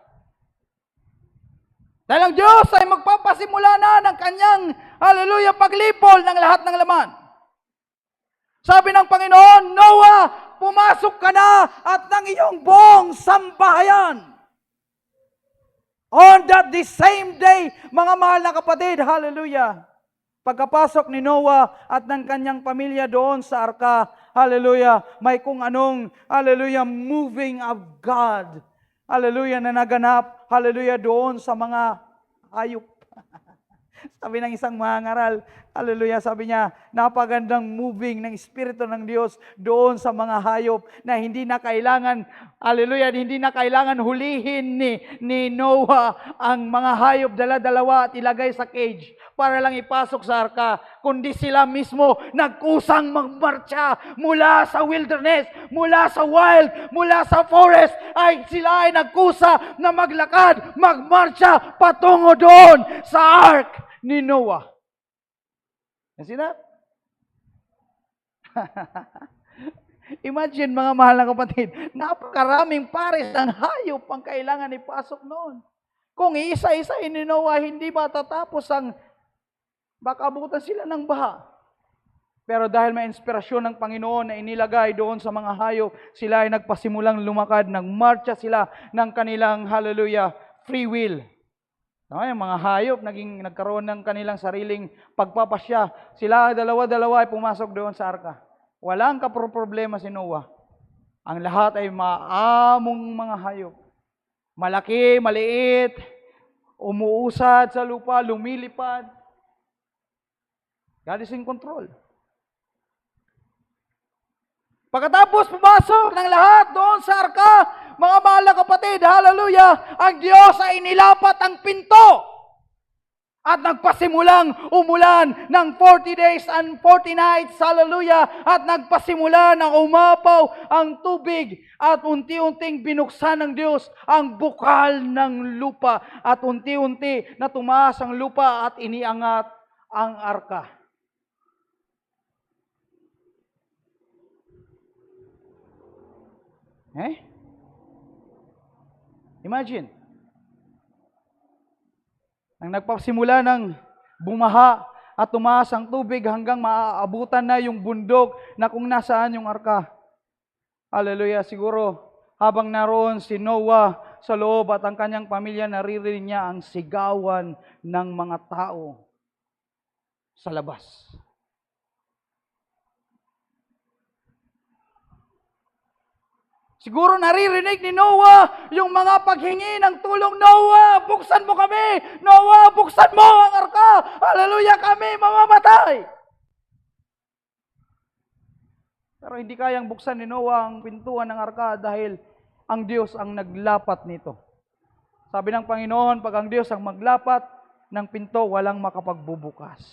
Dahil ang Diyos ay magpapasimula na ng kanyang, hallelujah, paglipol ng lahat ng laman. Sabi ng Panginoon, Noah, pumasok ka na at ng iyong buong sambahayan. On the same day, mga mahal na kapatid, hallelujah, pagkapasok ni Noah at ng kanyang pamilya doon sa arka, hallelujah, may kung anong, hallelujah, moving of God, hallelujah, na naganap, hallelujah, doon sa mga hayop. Sabi ng isang mangaral, hallelujah, sabi niya, napagandang moving ng Espiritu ng Diyos doon sa mga hayop na hindi na kailangan, hallelujah, hindi na kailangan hulihin ni Noah ang mga hayop dala-dalawa at ilagay sa cage para lang ipasok sa arka, kundi sila mismo nagkusang magmarcha mula sa wilderness, mula sa wild, mula sa forest, ay sila ay nagkusa na maglakad, magmarcha patungo doon sa ark ni Noah. You see that? Imagine mga mahal na kapatid, napakaraming pares ng hayop ang kailangan ipasok noon. Kung iisa-isahin ni Noah, hindi matatapos baka abutan sila ng baha. Pero dahil may inspirasyon ng Panginoon na inilagay doon sa mga hayop, sila ay nagpasimulang lumakad, nagmarcha sila ng kanilang, hallelujah, free will. No, yung mga hayop, nagkaroon ng kanilang sariling pagpapasya. Sila dalawa-dalawa ay pumasok doon sa arka. Walang kaproblema si Noah. Ang lahat ay maamong mga hayop. Malaki, maliit, umuusad sa lupa, lumilipad. God is in control. Pagkatapos pumasok ng lahat doon sa arka, mga mahal na kapatid, hallelujah, ang Diyos ay nilapat ang pinto. At nagpasimulang umulan ng 40 days and 40 nights, hallelujah, at nagpasimula ng umapaw ang tubig at unti-unting binuksan ng Diyos ang bukal ng lupa at unti-unti na tumaas ang lupa at iniangat ang arka. Imagine. Nang nagpasimula ng bumaha at tumaas ang tubig hanggang maaabutan na yung bundok na kung nasaan yung arka. Hallelujah, siguro habang naroon si Noah sa loob at ang kanyang pamilya, naririnig niya ang sigawan ng mga tao sa labas. Siguro naririnig ni Noah yung mga paghingi ng tulong. Noah, buksan mo kami! Noah, buksan mo ang arka! Hallelujah, kami mamamatay! Pero hindi kayang buksan ni Noah ang pintuan ng arka dahil ang Diyos ang naglapat nito. Sabi ng Panginoon, pag ang Diyos ang maglapat ng pinto, walang makapagbubukas.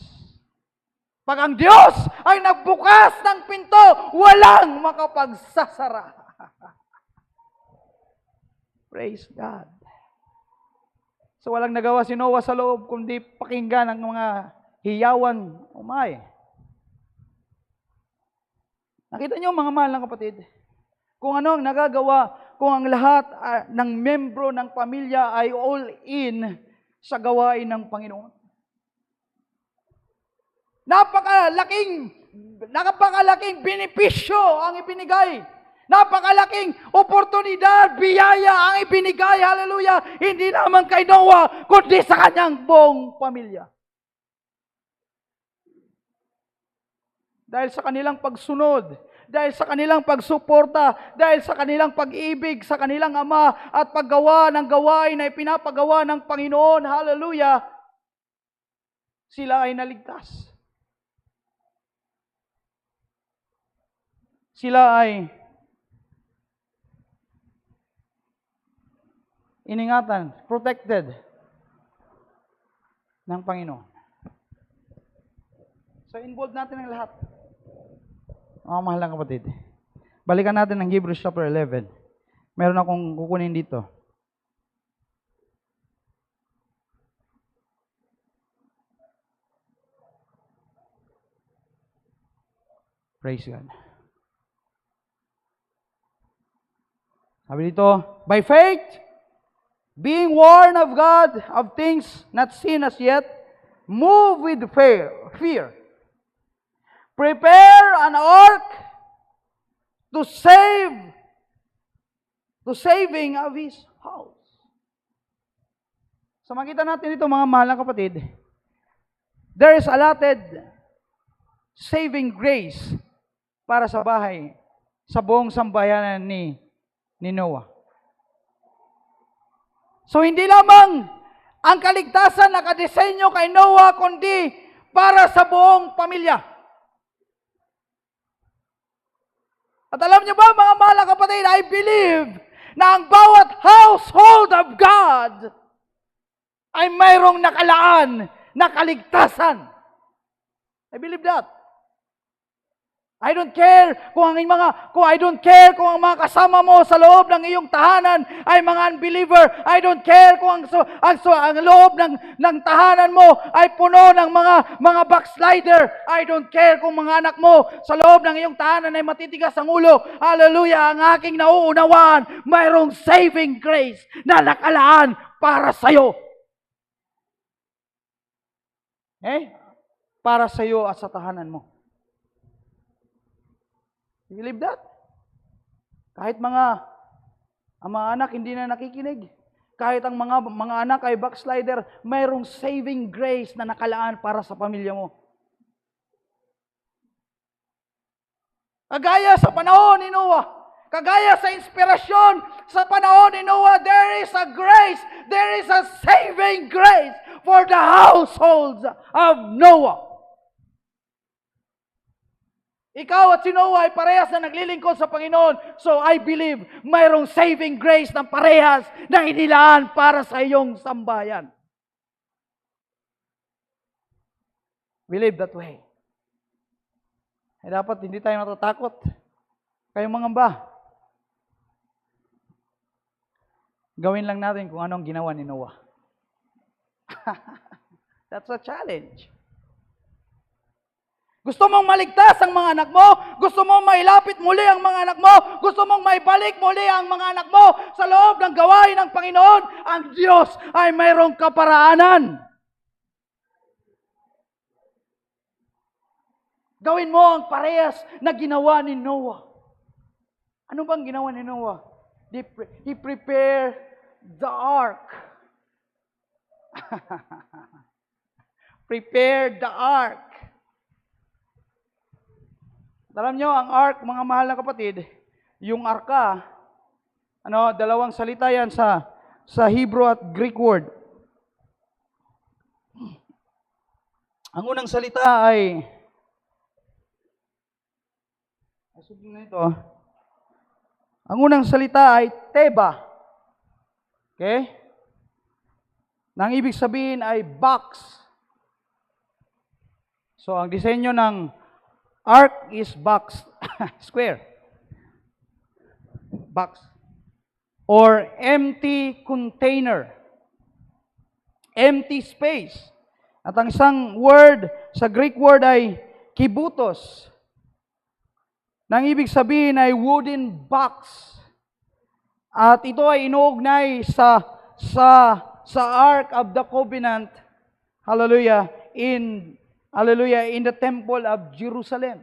Pag ang Diyos ay nagbukas ng pinto, walang makapagsasara. Praise God. So walang nagawa si Noah sa loob kundi pakinggan ang mga hiyawan. Umay. Nakita niyo mga mahal ng kapatid, kung ano ang nagagawa, kung ang lahat ng membro ng pamilya ay all in sa gawain ng Panginoon. Napakalaking benepisyo ang ibinigay. Napakalaking oportunidad, biyaya ang ibinigay, hallelujah, hindi naman kay Noah, kundi sa kanyang buong pamilya. Dahil sa kanilang pagsunod, dahil sa kanilang pagsuporta, dahil sa kanilang pag-ibig sa kanilang ama at paggawa ng gawain na ipinapagawa ng Panginoon, hallelujah, sila ay naligtas. Sila ay iningatan, protected ng Panginoon. So, involved natin ang lahat. Mga mahal na kapatid. Balikan natin ang Hebrews chapter 11. Meron akong kukunin dito. Praise God. Sabi dito, by faith, being warned of God of things not seen as yet, move with fear. Prepare an ark to saving of his house. So makita natin ito mga mahal na kapatid, there is allotted saving grace para sa bahay, sa buong sambayanan ni Noah. So hindi lamang ang kaligtasan nakadesenyo kay Noah, kundi para sa buong pamilya. At alam niyo ba mga mahal na kapatid, I believe na ang bawat household of God ay mayroong nakalaan na kaligtasan. I believe that. I don't care kung ang mga kasama mo sa loob ng iyong tahanan ay mga unbeliever. I don't care kung ang loob ng tahanan mo ay puno ng mga backslider. I don't care kung mga anak mo sa loob ng iyong tahanan ay matitigas ang ulo. Hallelujah! Ang aking nauunawaan, mayroong saving grace na nakalaan para sa'yo. Para sa'yo at sa tahanan mo. You believe that? Kahit ang mga anak hindi na nakikinig, kahit ang mga anak ay backslider, mayroong saving grace na nakalaan para sa pamilya mo. Kagaya sa panahon ni Noah, kagaya sa inspirasyon sa panahon ni Noah, there is a grace, there is a saving grace for the households of Noah. Ikaw at si Noah ay parehas na naglilingkod sa Panginoon. So I believe mayroong saving grace ng parehas na inilaan para sa iyong sambayan. Believe that way. Dapat hindi tayo natatakot. Kayong mangamba. Gawin lang natin kung anong ginawa ni Noah. That's a challenge. Gusto mong maligtas ang mga anak mo? Gusto mong mailapit muli ang mga anak mo? Gusto mong maibalik muli ang mga anak mo sa loob ng gawain ng Panginoon? Ang Diyos ay mayroong kaparaanan. Gawin mo ang parehas na ginawa ni Noah. Ano bang ginawa ni Noah? He prepared the ark. Prepared the ark. Alam nyo, ang ark, mga mahal na kapatid, yung arka, dalawang salita yan sa Hebrew at Greek word. Ang unang salita ay, ang unang salita ay teba. Okay? Nang ibig sabihin ay box. So, ang disenyo ng ark is box, square. Box. Or empty container. Empty space. At ang isang word sa Greek word ay kibutos. Nang ibig sabihin ay wooden box. At ito ay inuugnay sa Ark of the Covenant. Hallelujah. In the temple of Jerusalem.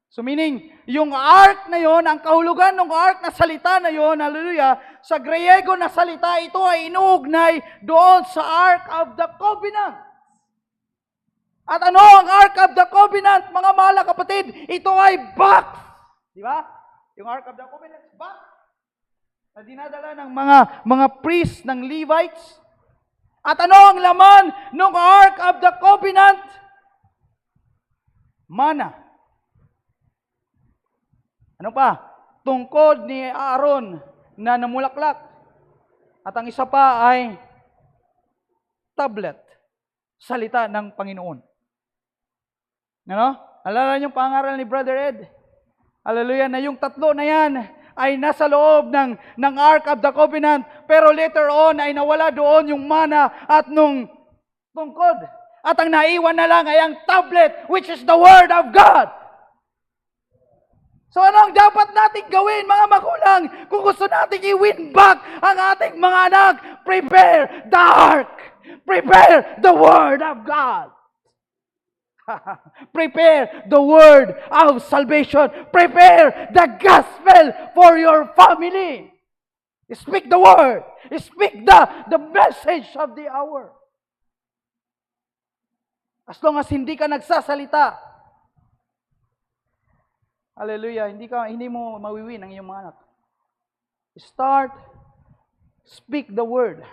So meaning, yung ark na yon, ang kahulugan ng ark na salita na yon, hallelujah, sa Griego na salita, ito ay inuugnay doon sa Ark of the Covenant. At ano ang Ark of the Covenant, mga mahal na kapatid? Ito ay box. Di ba? Yung Ark of the Covenant, box. Na dinadala ng mga priests ng Levites. At ano ang laman ng Ark of the Covenant? Mana. Ano pa? Tungkod ni Aaron na namulaklak. At ang isa pa ay tablet. Salita ng Panginoon. Ano? Alala niyo pangaral ni Brother Ed? Hallelujah, na yung tatlo na yan ay nasa loob ng Ark of the Covenant, pero later on ay nawala doon yung mana at nung tungkod. At ang naiwan na lang ay ang tablet, which is the Word of God. So ano ang dapat nating gawin, mga magulang, kung gusto nating i-win back ang ating mga anak? Prepare the ark. Prepare the Word of God. Prepare the word of salvation. Prepare the gospel for your family. Speak the word. Speak the message of the hour. As long as hindi ka nagsasalita, hallelujah, hindi mo mawiwin ang iyong mga anak. Speak the word.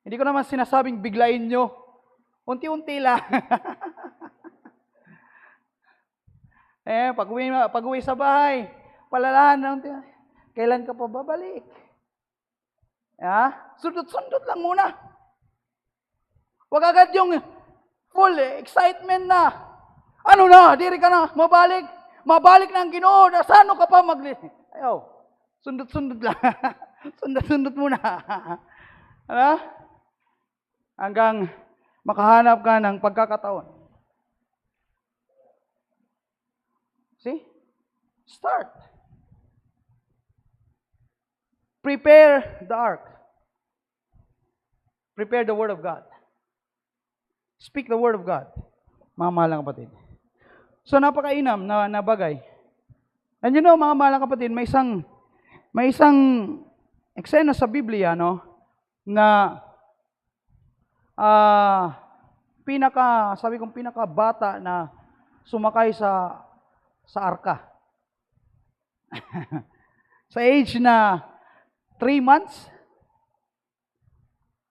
Hindi ko naman sinasabing biglain nyo. Unti-unti lang. Pag-uwi sa bahay, palalahan na unti. Kailan ka pa babalik? Sundot-sundot lang muna. Huwag agad yung full excitement na. Ano na, diri ka na, mabalik. Mabalik na ang Ginoo, nasano ka pa Ayaw, sundot-sundot lang. Sundot-sundot muna. Ano? Hanggang makahanap ka ng pagkakataon. See? Start. Prepare the ark. Prepare the Word of God. Speak the Word of God. Mga mahalang kapatid. So napakainam na bagay. And you know, mga mahalang kapatid, may isang eksena sa Biblia, no, na pinaka bata na sumakay sa arka. Sa age na 3 months,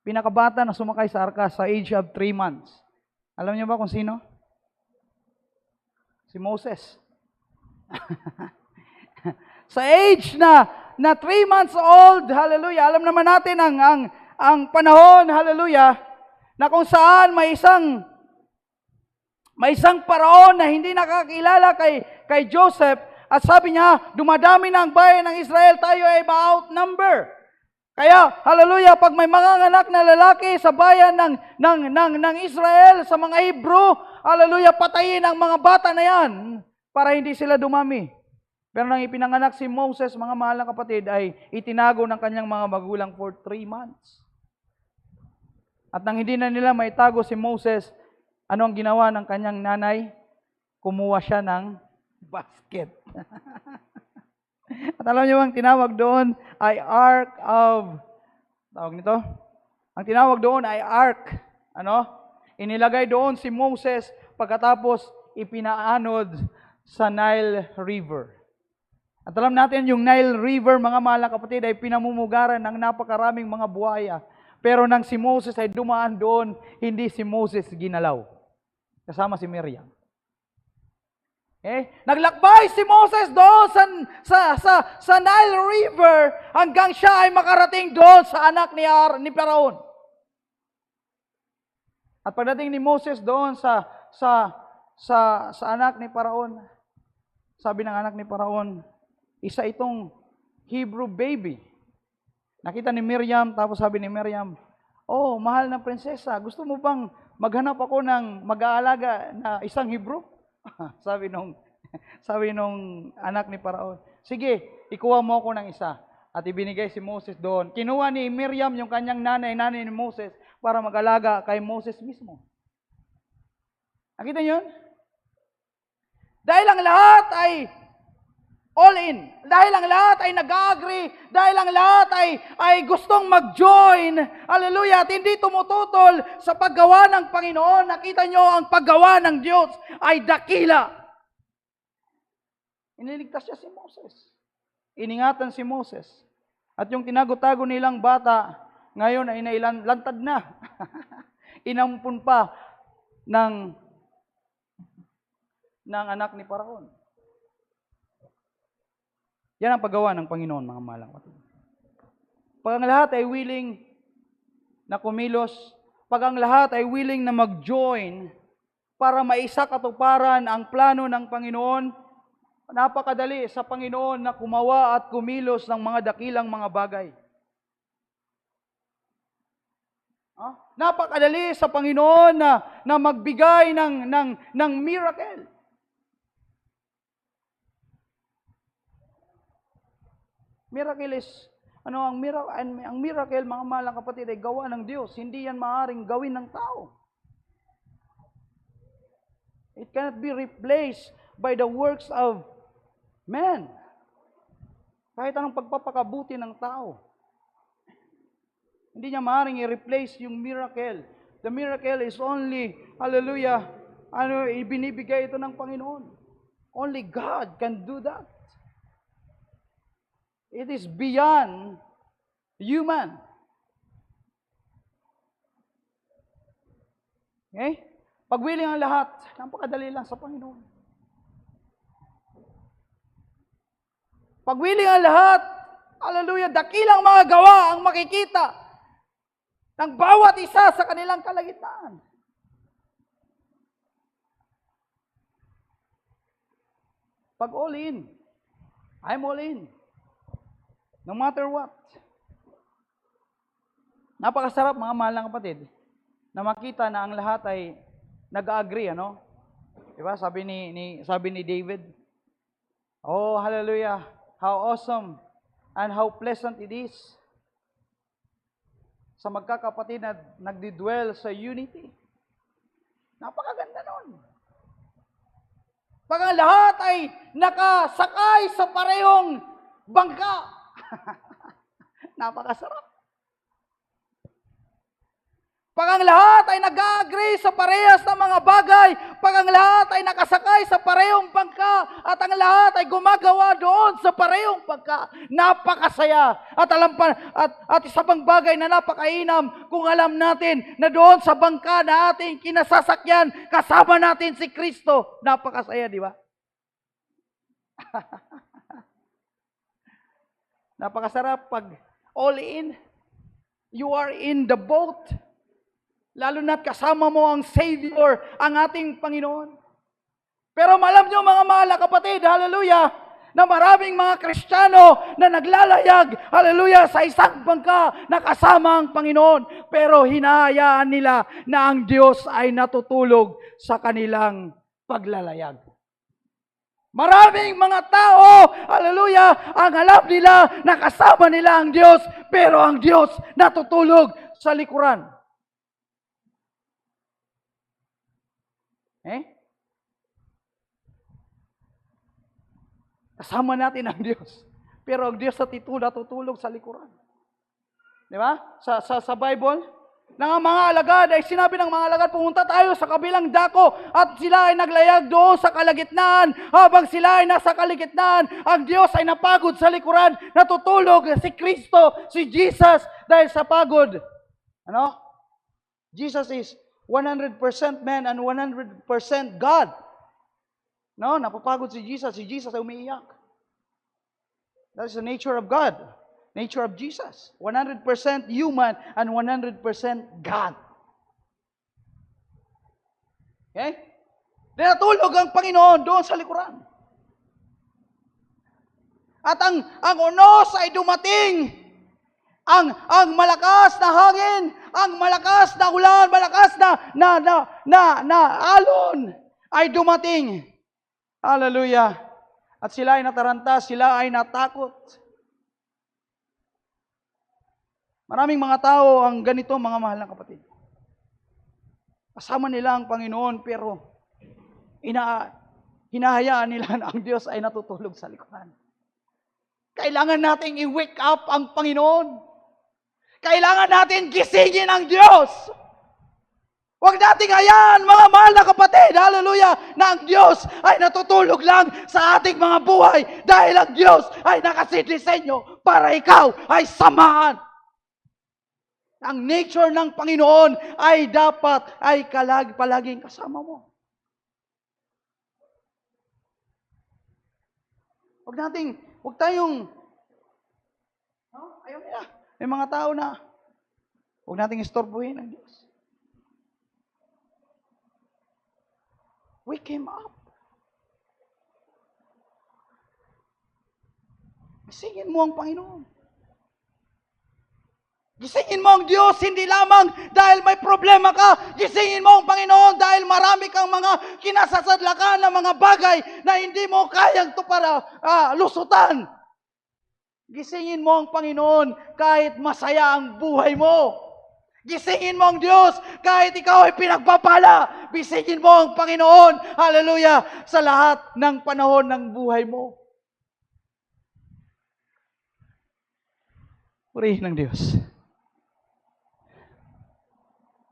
pinakabata na sumakay sa arka sa age of 3 months. Alam niyo ba kung sino? Si Moses. Sa age na 3 months old, hallelujah, alam naman natin ang panahon, hallelujah, na kung saan may isang paraon na hindi nakakilala kay Joseph, at sabi niya, dumadami na ang bayan ng Israel, tayo ay ma-outnumber. Kaya, hallelujah, pag may manganganak na lalaki sa bayan ng Israel, sa mga Hebrew, hallelujah, patayin ang mga bata na yan para hindi sila dumami. Pero nang ipinanganak si Moses, mga mahalang kapatid, ay itinago ng kanyang mga magulang for 3 months. At nang hindi na nila maitago si Moses, ano ang ginawa ng kanyang nanay? Kumuha siya ng basket. At alam niyo ang tinawag doon ay Ark of, tawag nito? Ang tinawag doon ay Ark. Ano? Inilagay doon si Moses pagkatapos ipinaanod sa Nile River. At alam natin yung Nile River, mga mahalang kapatid, ay pinamumugaran ng napakaraming mga buhaya. Pero nang si Moses ay dumaan doon, hindi si Moses ginalaw. Kasama si Miriam. Naglakbay si Moses doon sa Nile River hanggang siya ay makarating doon sa anak ni Paraon. At pagdating ni Moses doon sa anak ni Paraon, sabi ng anak ni Paraon, isa itong Hebrew baby. Nakita ni Miriam, tapos sabi ni Miriam, oh, mahal na prinsesa, gusto mo bang maghanap ako ng mag-aalaga na isang Hebrew? sabi nung anak ni Paraon, sige, ikuha mo ako ng isa. At ibinigay si Moses doon. Kinuha ni Miriam yung kanyang nanay ni Moses para mag-alaga kay Moses mismo. Nakita niyo yun? Dahil ang lahat ay all in. Dahil ang lahat ay nag-agree. Dahil ang lahat ay gustong mag-join. Hallelujah. At hindi tumututol sa paggawa ng Panginoon. Nakita nyo ang paggawa ng Diyos ay dakila. Iniligtas siya si Moses. Iningatan si Moses. At yung tinago-tago nilang bata, ngayon ay nailantad na. Inampun pa ng anak ni Paraon. Yan ang paggawa ng Panginoon, mga mahalang kapatid. Pag ang lahat ay willing na kumilos, pag ang lahat ay willing na mag-join para maisakatuparan ang plano ng Panginoon, napakadali sa Panginoon na kumawa at kumilos ng mga dakilang mga bagay. Napakadali sa Panginoon na magbigay ng miracle. Miracle is, ang miracle, mga mahalang kapatid, ay gawa ng Diyos. Hindi yan maaaring gawin ng tao. It cannot be replaced by the works of man. Kahit anong pagpapakabuti ng tao. Hindi niya maaaring i-replace yung miracle. The miracle is only, hallelujah, ibinibigay ito ng Panginoon. Only God can do that. It is beyond human. Okay? Pag willing ang lahat, napakadali lang sa Panginoon. Pag willing ang lahat, hallelujah, dakilang mga gawa ang makikita ng bawat isa sa kanilang kalagitnaan. Pag all in, I'm all in. No matter what. Napakasarap mga mahal na kapatid na makita na ang lahat ay nag-agree, ano? Diba? Sabi ni David, oh, hallelujah, how awesome and how pleasant it is sa magkakapatid na nagdidwell sa unity. Napakaganda nun. Pag ang lahat ay nakasakay sa parehong bangka. Napakasarap. Pag ang lahat ay nag-agree sa parehas ng mga bagay, pag ang lahat ay nakasakay sa parehong bangka, at ang lahat ay gumagawa doon sa parehong bangka, napakasaya. At isa pang bagay na napakainam, kung alam natin na doon sa bangka na ating kinasasakyan, kasama natin si Kristo. Napakasaya, di ba? Napakasarap pag all in, you are in the boat. Lalo na't kasama mo ang Savior, ang ating Panginoon. Pero alam nyo mga mahal na kapatid, hallelujah, na maraming mga Kristiyano na naglalayag, hallelujah, sa isang bangka na kasama ang Panginoon. Pero hinahayaan nila na ang Diyos ay natutulog sa kanilang paglalayag. Maraming mga tao, hallelujah, ang alam nila na kasama nila ang Diyos, pero ang Diyos natutulog sa likuran. Kasama natin ang Diyos. Pero ang Diyos natutulog sa likuran. Di ba? Sa Bible, ng mga alagad ay sinabi ng mga alagad, pumunta tayo sa kabilang dako at sila ay naglayag doon sa kalagitnaan. Habang sila ay nasa kalagitnaan, ang Diyos ay napagod sa likuran. Natutulog si Kristo, si Jesus dahil sa pagod. Ano? Jesus is 100% man and 100% God. No, napapagod si Jesus ay umiiyak. That is the nature of God. Nature of Jesus. 100% human and 100% God. Okay? Natulog ang Panginoon doon sa likuran. At ang unos ay dumating. Ang malakas na hangin, ang malakas na ulan, malakas na alon ay dumating. Hallelujah. At sila ay nataranta, sila ay natakot. Maraming mga tao ang ganito, mga mahal na kapatid. Kasama nila ang Panginoon, pero hinahayaan nila na ang Diyos ay natutulog sa likuran. Kailangan nating i-wake up ang Panginoon. Kailangan natin gisingin ang Diyos. Huwag nating hayaan, mga mahal na kapatid, hallelujah, na ang Diyos ay natutulog lang sa ating mga buhay dahil ang Diyos ay nakasidisenyo para ikaw ay samahan. Ang nature ng Panginoon ay dapat ay palaging kasama mo. Huwag tayong, ayaw nila. May mga tao na, huwag nating istorbohin ang Diyos. Wake Him up. Gisingin mo ang Panginoon. Gisingin mo ang Diyos, hindi lamang dahil may problema ka. Gisingin mo ang Panginoon dahil marami kang mga kinasasadlakan na mga bagay na hindi mo kayang lusutan. Gisingin mo ang Panginoon kahit masaya ang buhay mo. Gisingin mo ang Diyos kahit ikaw ay pinagpapala. Gisingin mo ang Panginoon, hallelujah, sa lahat ng panahon ng buhay mo. Purihin ng Diyos.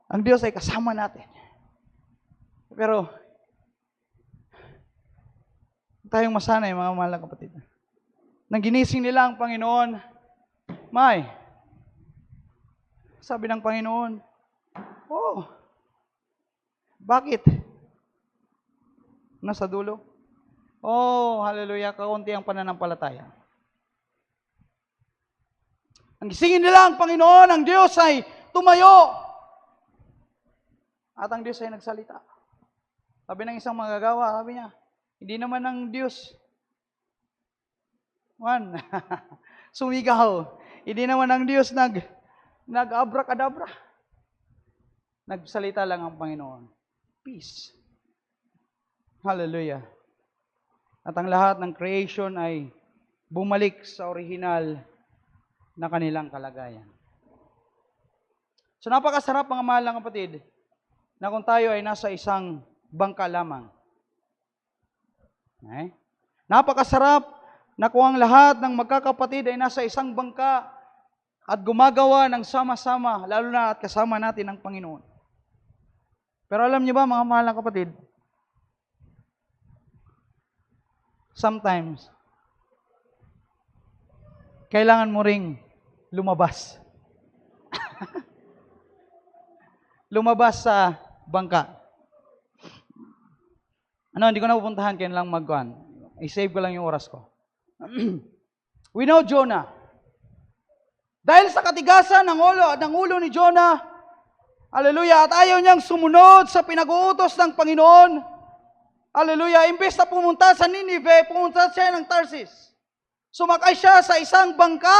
Ang Diyos ay kasama natin. Pero, tayong masanay, mga mahal na kapatid. Nang ginising nila ang Panginoon, sabi ng Panginoon, oh, bakit? Nasa dulo? Oh, hallelujah, kaunti ang pananampalataya. Ang gisingin nila ang Panginoon, ang Diyos ay tumayo. At ang Diyos ay nagsalita. Sabi ng isang manggagawa, sabi niya, hindi naman ang Diyos One. Sumigaw. Hindi naman ang Diyos nag-abrakadabra. Nagsalita lang ang Panginoon. Peace. Hallelujah. At ang lahat ng creation ay bumalik sa original na kanilang kalagayan. So napakasarap mga mahal na kapatid, na kung tayo ay nasa isang bangka lamang. Okay? Napakasarap na kung ang lahat ng magkakapatid ay nasa isang bangka at gumagawa ng sama-sama, lalo na at kasama natin ang Panginoon. Pero alam niyo ba mga mahal na kapatid, sometimes, kailangan mo ring lumabas. Lumabas sa bangka. Hindi ko na pupuntahan, kaya lang magkuhan. I-save ko lang yung oras ko. We know Jonah. Dahil sa katigasan ng ulo ni Jonah, hallelujah, at ayaw niyang sumunod sa pinag-uutos ng Panginoon, hallelujah, imbes na pumunta sa Ninive, pumunta siya ng Tarsis. Sumakay siya sa isang bangka,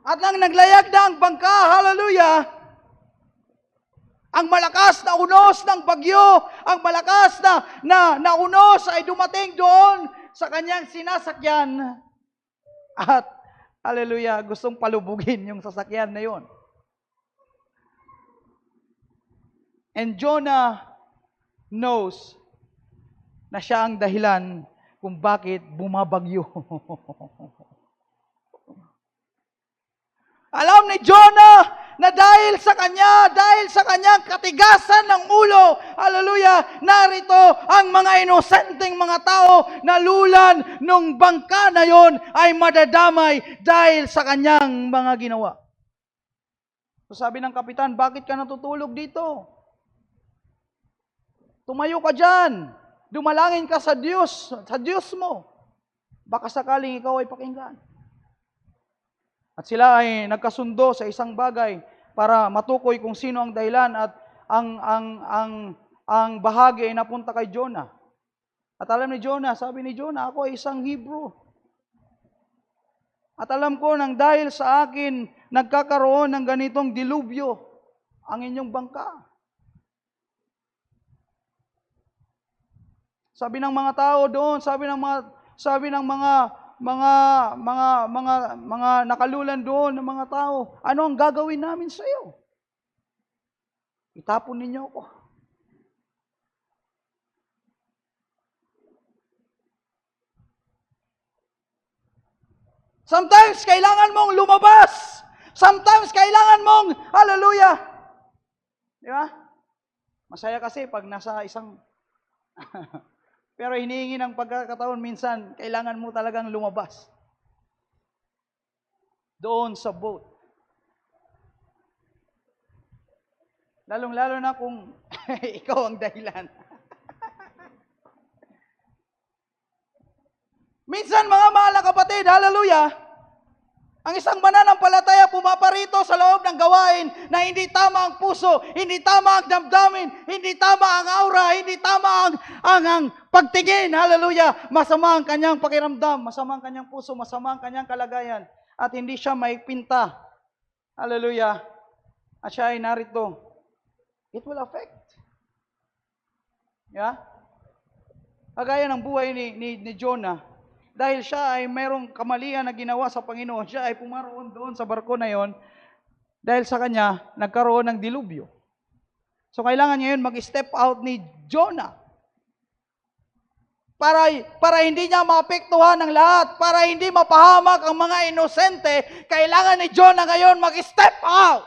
at nang naglayag na ang bangka, hallelujah, ang malakas na unos ng bagyo, ang malakas na unos ay dumating doon sa kanyang sinasakyan. At, hallelujah, gustong palubugin yung sasakyan na yon. And Jonah knows na siya ang dahilan kung bakit bumabagyo. Alam ni Jonah na dahil sa kanyang katigasan ng ulo, hallelujah, narito ang mga inosenteng mga tao na lulan nung bangka na yon ay madadamay dahil sa kanyang mga ginawa. So sabi ng kapitan, bakit ka natutulog dito? Tumayo ka dyan. Dumalangin ka sa Diyos mo. Baka sakaling ikaw ay pakinggan. At sila ay nagkasundo sa isang bagay para matukoy kung sino ang dahilan at ang bahagi ay napunta kay Jonah. At alam ni Jonah, sabi ni Jonah, ako ay isang Hebrew. At alam ko nang dahil sa akin nagkakaroon ng ganitong dilubyo ang inyong bangka. Sabi ng mga tao doon, sabi ng mga nakalulan doon ng mga tao, ano ang gagawin namin sa iyo? Itapon ninyo ako. Sometimes kailangan mong lumabas. Sometimes kailangan mong, hallelujah. Di ba? Masaya kasi pag nasa isang pero hinihingi ng pagkakataon minsan, kailangan mo talagang lumabas. Doon sa boat. Lalong-lalo na kung ikaw ang dahilan. Minsan mga mahal na kapatid, hallelujah, ang isang mananampalataya pumaparito sa loob ng gawain na hindi tama ang puso, hindi tama ang damdamin, hindi tama ang aura, hindi tama ang pagtingin, hallelujah. Masama ang kanyang pakiramdam, masama ang kanyang puso, masama ang kanyang kalagayan. At hindi siya maipinta, hallelujah. At siya ay narito. It will affect. Yeah? Kagaya ng buhay ni Jonah. Dahil siya ay mayroong kamalian na ginawa sa Panginoon, siya ay pumaroon doon sa barko na yon. Dahil sa kanya, nagkaroon ng dilubyo. So kailangan ngayon mag-step out ni Jonah. Para hindi niya maapektuhan ng lahat, para hindi mapahamak ang mga inosente, kailangan ni Jonah ngayon mag-step out.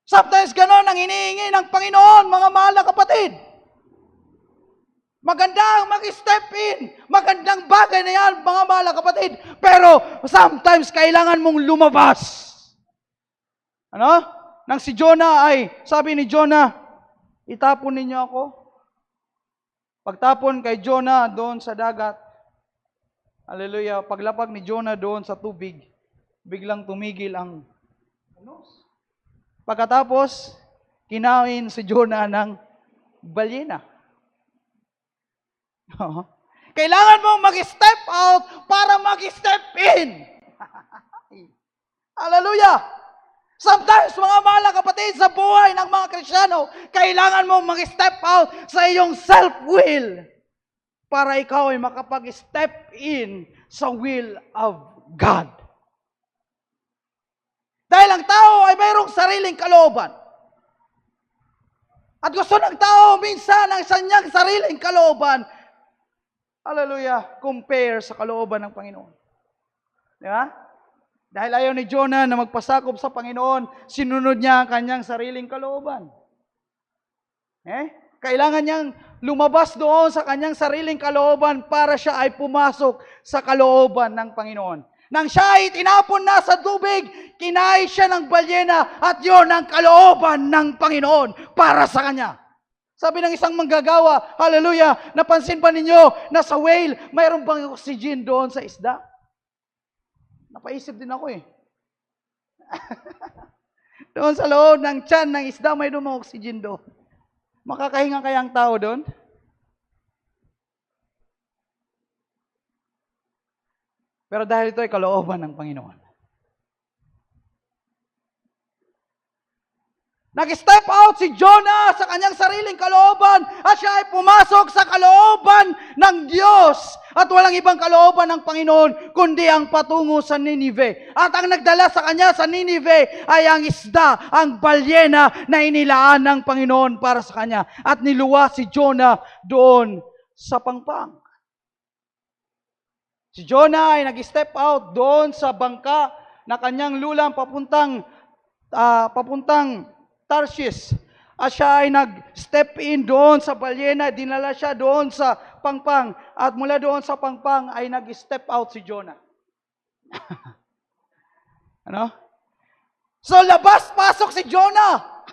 Sometimes ganon ang hinihingi ng Panginoon, mga mahal na kapatid. Magandang mag-step in. Magandang bagay na yan, mga mahal na kapatid. Pero sometimes kailangan mong lumabas. Ano? Nang si Jonah sabi ni Jonah, itapon ninyo ako. Pagtapon kay Jonah doon sa dagat, hallelujah, paglapag ni Jonah doon sa tubig, biglang tumigil ang unos. Pagkatapos, kinain si Jonah ng balyena. Kailangan mong mag-step out para mag-step in. Hallelujah! Sometimes, mga mahal na kapatid, sa buhay ng mga Kristiyano, kailangan mong mag-step out sa iyong self-will para ikaw ay makapag-step in sa will of God. Dahil ang tao ay mayroong sariling kalooban. At gusto ng tao minsan ang kanyang sariling kalooban, hallelujah, compare sa kalooban ng Panginoon. Di ba? Dahil ayaw ni Jonah na magpasakop sa Panginoon, sinunod niya ang kanyang sariling kalooban. Kailangan niyang lumabas doon sa kanyang sariling kalooban para siya ay pumasok sa kalooban ng Panginoon. Nang siya ay tinapon na sa tubig, kinain siya ng balyena at yon ang kalooban ng Panginoon para sa kanya. Sabi ng isang manggagawa, hallelujah, napansin ba ninyo na sa whale, mayroon bang oxygen doon sa isda? Napaisip din ako eh. Doon sa loob ng tiyan ng isda, mayroon mga oxygen doon. Makakahinga kaya ang tao doon? Pero dahil ito ay kalooban ng Panginoon. Nag-step out si Jonah sa kanyang sariling kalooban at siya ay pumasok sa kalooban ng Diyos. At walang ibang kalooban ng Panginoon kundi ang patungo sa Ninive. At ang nagdala sa kanya sa Ninive ay ang isda, ang balyena na inilaan ng Panginoon para sa kanya. At niluwa si Jonah doon sa pangpang. Si Jonah ay nag-step out doon sa bangka na kanyang lulang papuntang Tarshish. At siya ay nag-step in doon sa balyena, dinala siya doon sa pangpang. At mula doon sa pangpang ay nag-step out si Jonah. Ano? So labas-pasok si Jonah.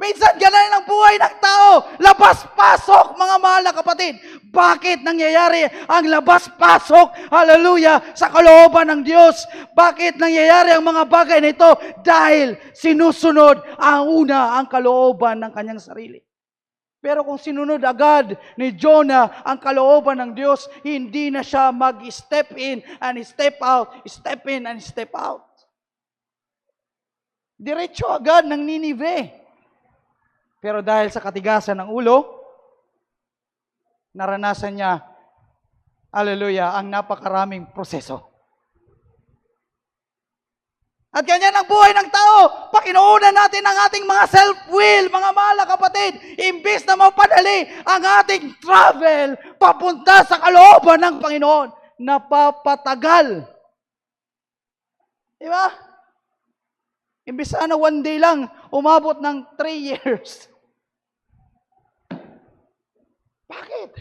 Minsan ganun ang buhay ng tao. Labas-pasok, mga mahal na kapatid. Bakit nangyayari ang labas-pasok, hallelujah, sa kalooban ng Diyos? Bakit nangyayari ang mga bagay na ito? Dahil sinusunod ang kalooban ng kanyang sarili. Pero kung sinunod agad ni Jonah ang kalooban ng Diyos, hindi na siya mag-step in and step out, step in and step out. Diretso agad ng Ninive. Pero dahil sa katigasan ng ulo, naranasan niya, hallelujah, ang napakaraming proseso. At ganyan ang buhay ng tao. Pakinuunan natin ang ating mga self-will, mga mahal na kapatid. Imbis na mapadali ang ating travel papunta sa kalooban ng Panginoon, napapatagal. Diba? Imbis na one day lang, umabot ng 3 years. Bakit?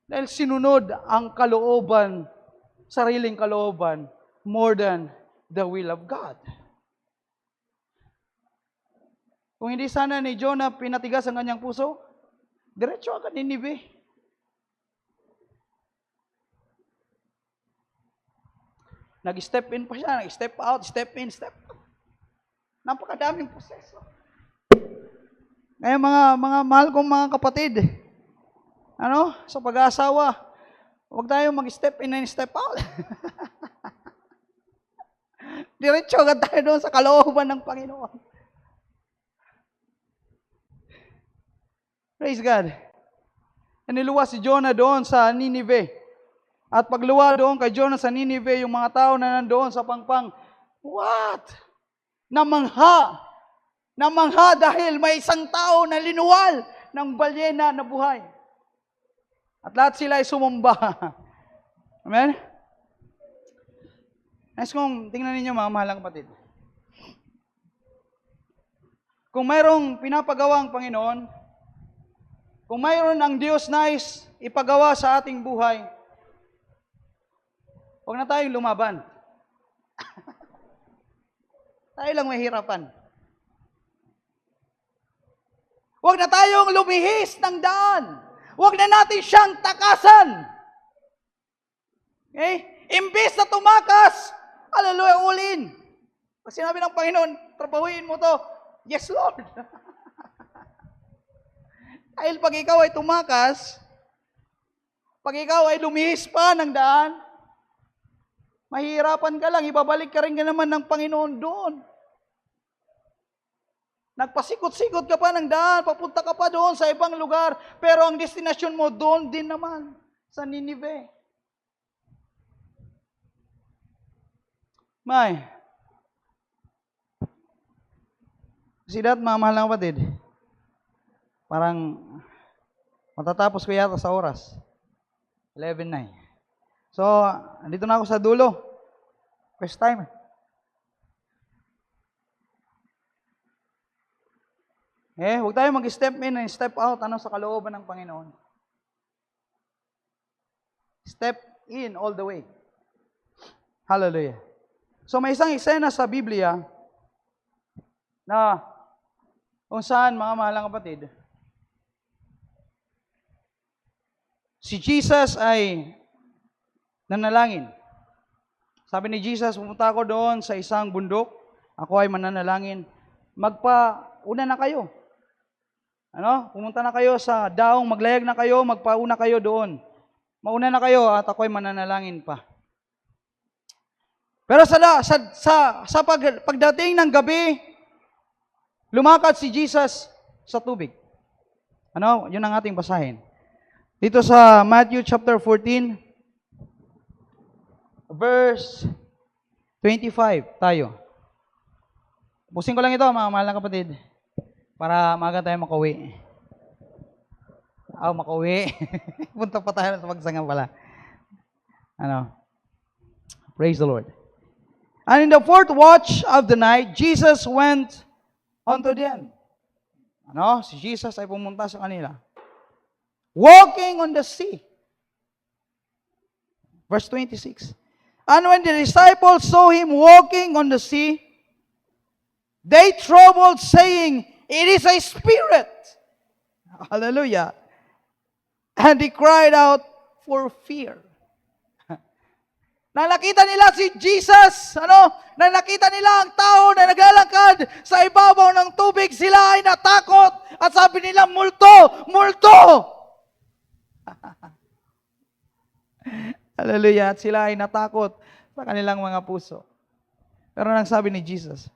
Dahil sinunod ang kalooban, sariling kalooban, more than the will of God. Kung hindi sana ni Jonah pinatigas ang kanyang puso, diretso agad Ninive. Nag-step in pa siya, nag-step out, step in, step out. Napakadaming proseso. Ngayon mga mahal kong mga kapatid, sa pag-aasawa, huwag tayo mag-step in and step out. Diretso agad tayo doon sa kalooban ng Panginoon. Praise God. Niluwa si Jonah doon sa Ninive. At pagluwa doon kay Jonah sa Ninive, yung mga tao na nandoon sa pangpang, what? Namangha dahil may isang tao na linuwal ng balyena na buhay. At lahat sila ay sumumba. Amen? Nais kong tingnan ninyo mga mahalang kapatid. Kung mayroong pinapagawa ang Panginoon, kung mayroon ang Diyos nais ipagawa sa ating buhay, huwag na tayong lumaban. Tayo lang mahirapan. Huwag na tayong lumihis ng daan. Huwag na natin siyang takasan. Okay? Imbis na tumakas, hallelujah, ulin. Pag sinabi ng Panginoon, trabahuin mo to. Yes, Lord. Dahil pag ikaw ay tumakas, pag ikaw ay lumihis pa ng daan, mahihirapan ka lang, ibabalik ka rin ka naman ng Panginoon doon. Nagpasikot-sikot ka pa ng daan, papunta ka pa doon sa ibang lugar, pero ang destinasyon mo doon din naman, sa Ninive. See that, mga mahal na kapatid? Parang matatapos ko yata sa oras. 11:09. So, andito na ako sa dulo. First time. Huwag tayo mag-step in and step out sa kalooban ng Panginoon. Step in all the way. Hallelujah. So, may isang eksena sa Biblia na kung saan, mga mahalang kapatid, si Jesus ay nanalangin. Sabi ni Jesus, pumunta ako doon sa isang bundok, ako ay mananalangin, magpauna na kayo. Pumunta na kayo sa daong, maglayag na kayo, magpauna kayo doon. Mauna na kayo at ako ay mananalangin pa. Pero pagdating ng gabi, lumakad si Jesus sa tubig. Yun ang ating basahin. Dito sa Matthew chapter 14, verse 25 tayo. Pusin ko lang ito, mga mahal na kapatid, para maaga tayo makauwi. Makauwi. Punta pa tayo sa pagsanga pala. Praise the Lord. And in the fourth watch of the night, Jesus went unto them. Si Jesus ay pumunta sa kanila. Walking on the sea. Verse 26. And when the disciples saw him walking on the sea, they trembled, saying, "It is a spirit." Hallelujah. And they cried out for fear. Nang nakita nila si Jesus, nang nakita nila ang tao na naglalakad sa ibabaw ng tubig, sila ay natakot at sabi nila, multo, multo! Hallelujah. At sila ay natakot sa kanilang mga puso. Pero nang sabi ni Jesus,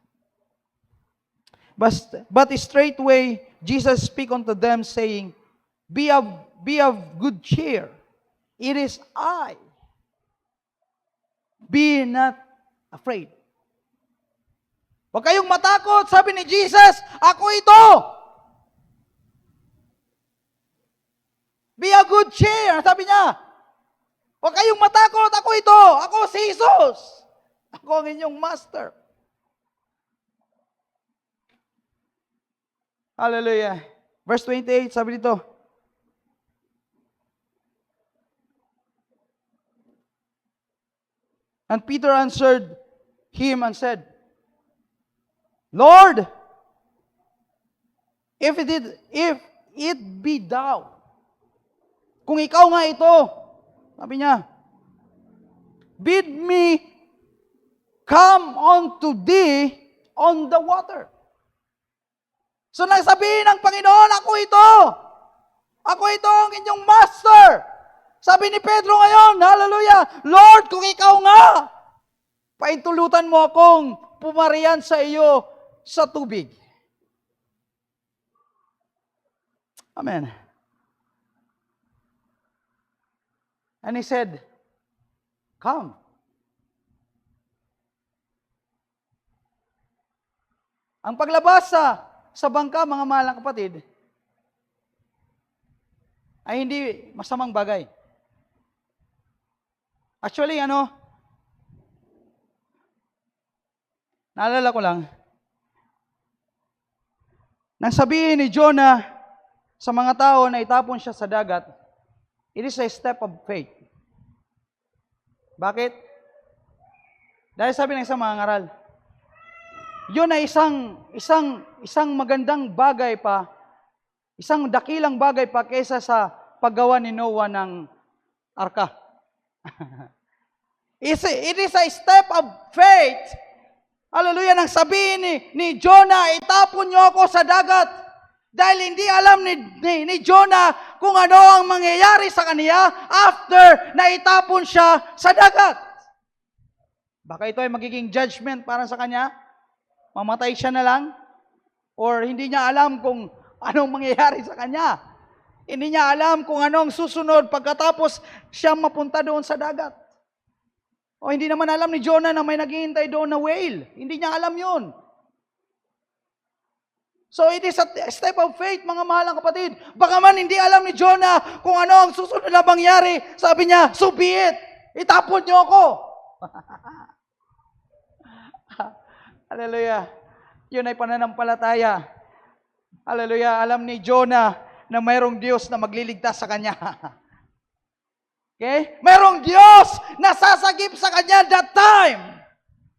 But straightway Jesus spake unto them, saying, Be of good cheer. It is I. Be not afraid. Huwag kayong matakot, sabi ni Jesus, ako ito. Be of good cheer, sabi niya. Huwag kayong matakot, ako ito. Ako si Jesus. Ako ang inyong master. Hallelujah. Verse 28, sabi dito, And Peter answered him and said, Lord, if it be thou, kung ikaw nga ito, sabi niya, bid me come unto thee on the water. So nagsabihin ng Panginoon, ako ito. Ako ito ang inyong master. Sabi ni Pedro ngayon, hallelujah, Lord, kung ikaw nga, paintulutan mo akong pumarian sa iyo sa tubig. Amen. And he said, come. Ang paglabas sa bangka, mga mahal na kapatid, ay hindi masamang bagay. Actually, naalala ko lang, nang sabihin ni Jonah sa mga tao na itapon siya sa dagat, it is a step of faith. Bakit? Dahil sabi ng isang mga ngaral, yun ay isang magandang bagay pa, isang dakilang bagay pa kaysa sa paggawa ni Noah ng arka. It is a step of faith. Hallelujah, nang sabihin ni Jonah, itapon niyo ako sa dagat. Dahil hindi alam ni Jonah kung ano ang mangyayari sa kanya after na itapon siya sa dagat. Baka ito ay magiging judgment para sa kanya. Mamatay siya na lang. Or hindi niya alam kung anong mangyayari sa kanya. Hindi niya alam kung anong susunod pagkatapos siya mapunta doon sa dagat. O hindi naman alam ni Jonah na may naghihintay doon na whale. Hindi niya alam yun. So it is a step of faith, mga mahalang kapatid. Baka man hindi alam ni Jonah kung ano ang susunod na mangyari. Sabi niya, so be it. Itapon niyo ako. Hallelujah. Yun ay pananampalataya. Hallelujah. Alam ni Jonah na mayroong Diyos na magliligtas sa kanya. Okay? Mayroong Diyos na sasagip sa kanya that time.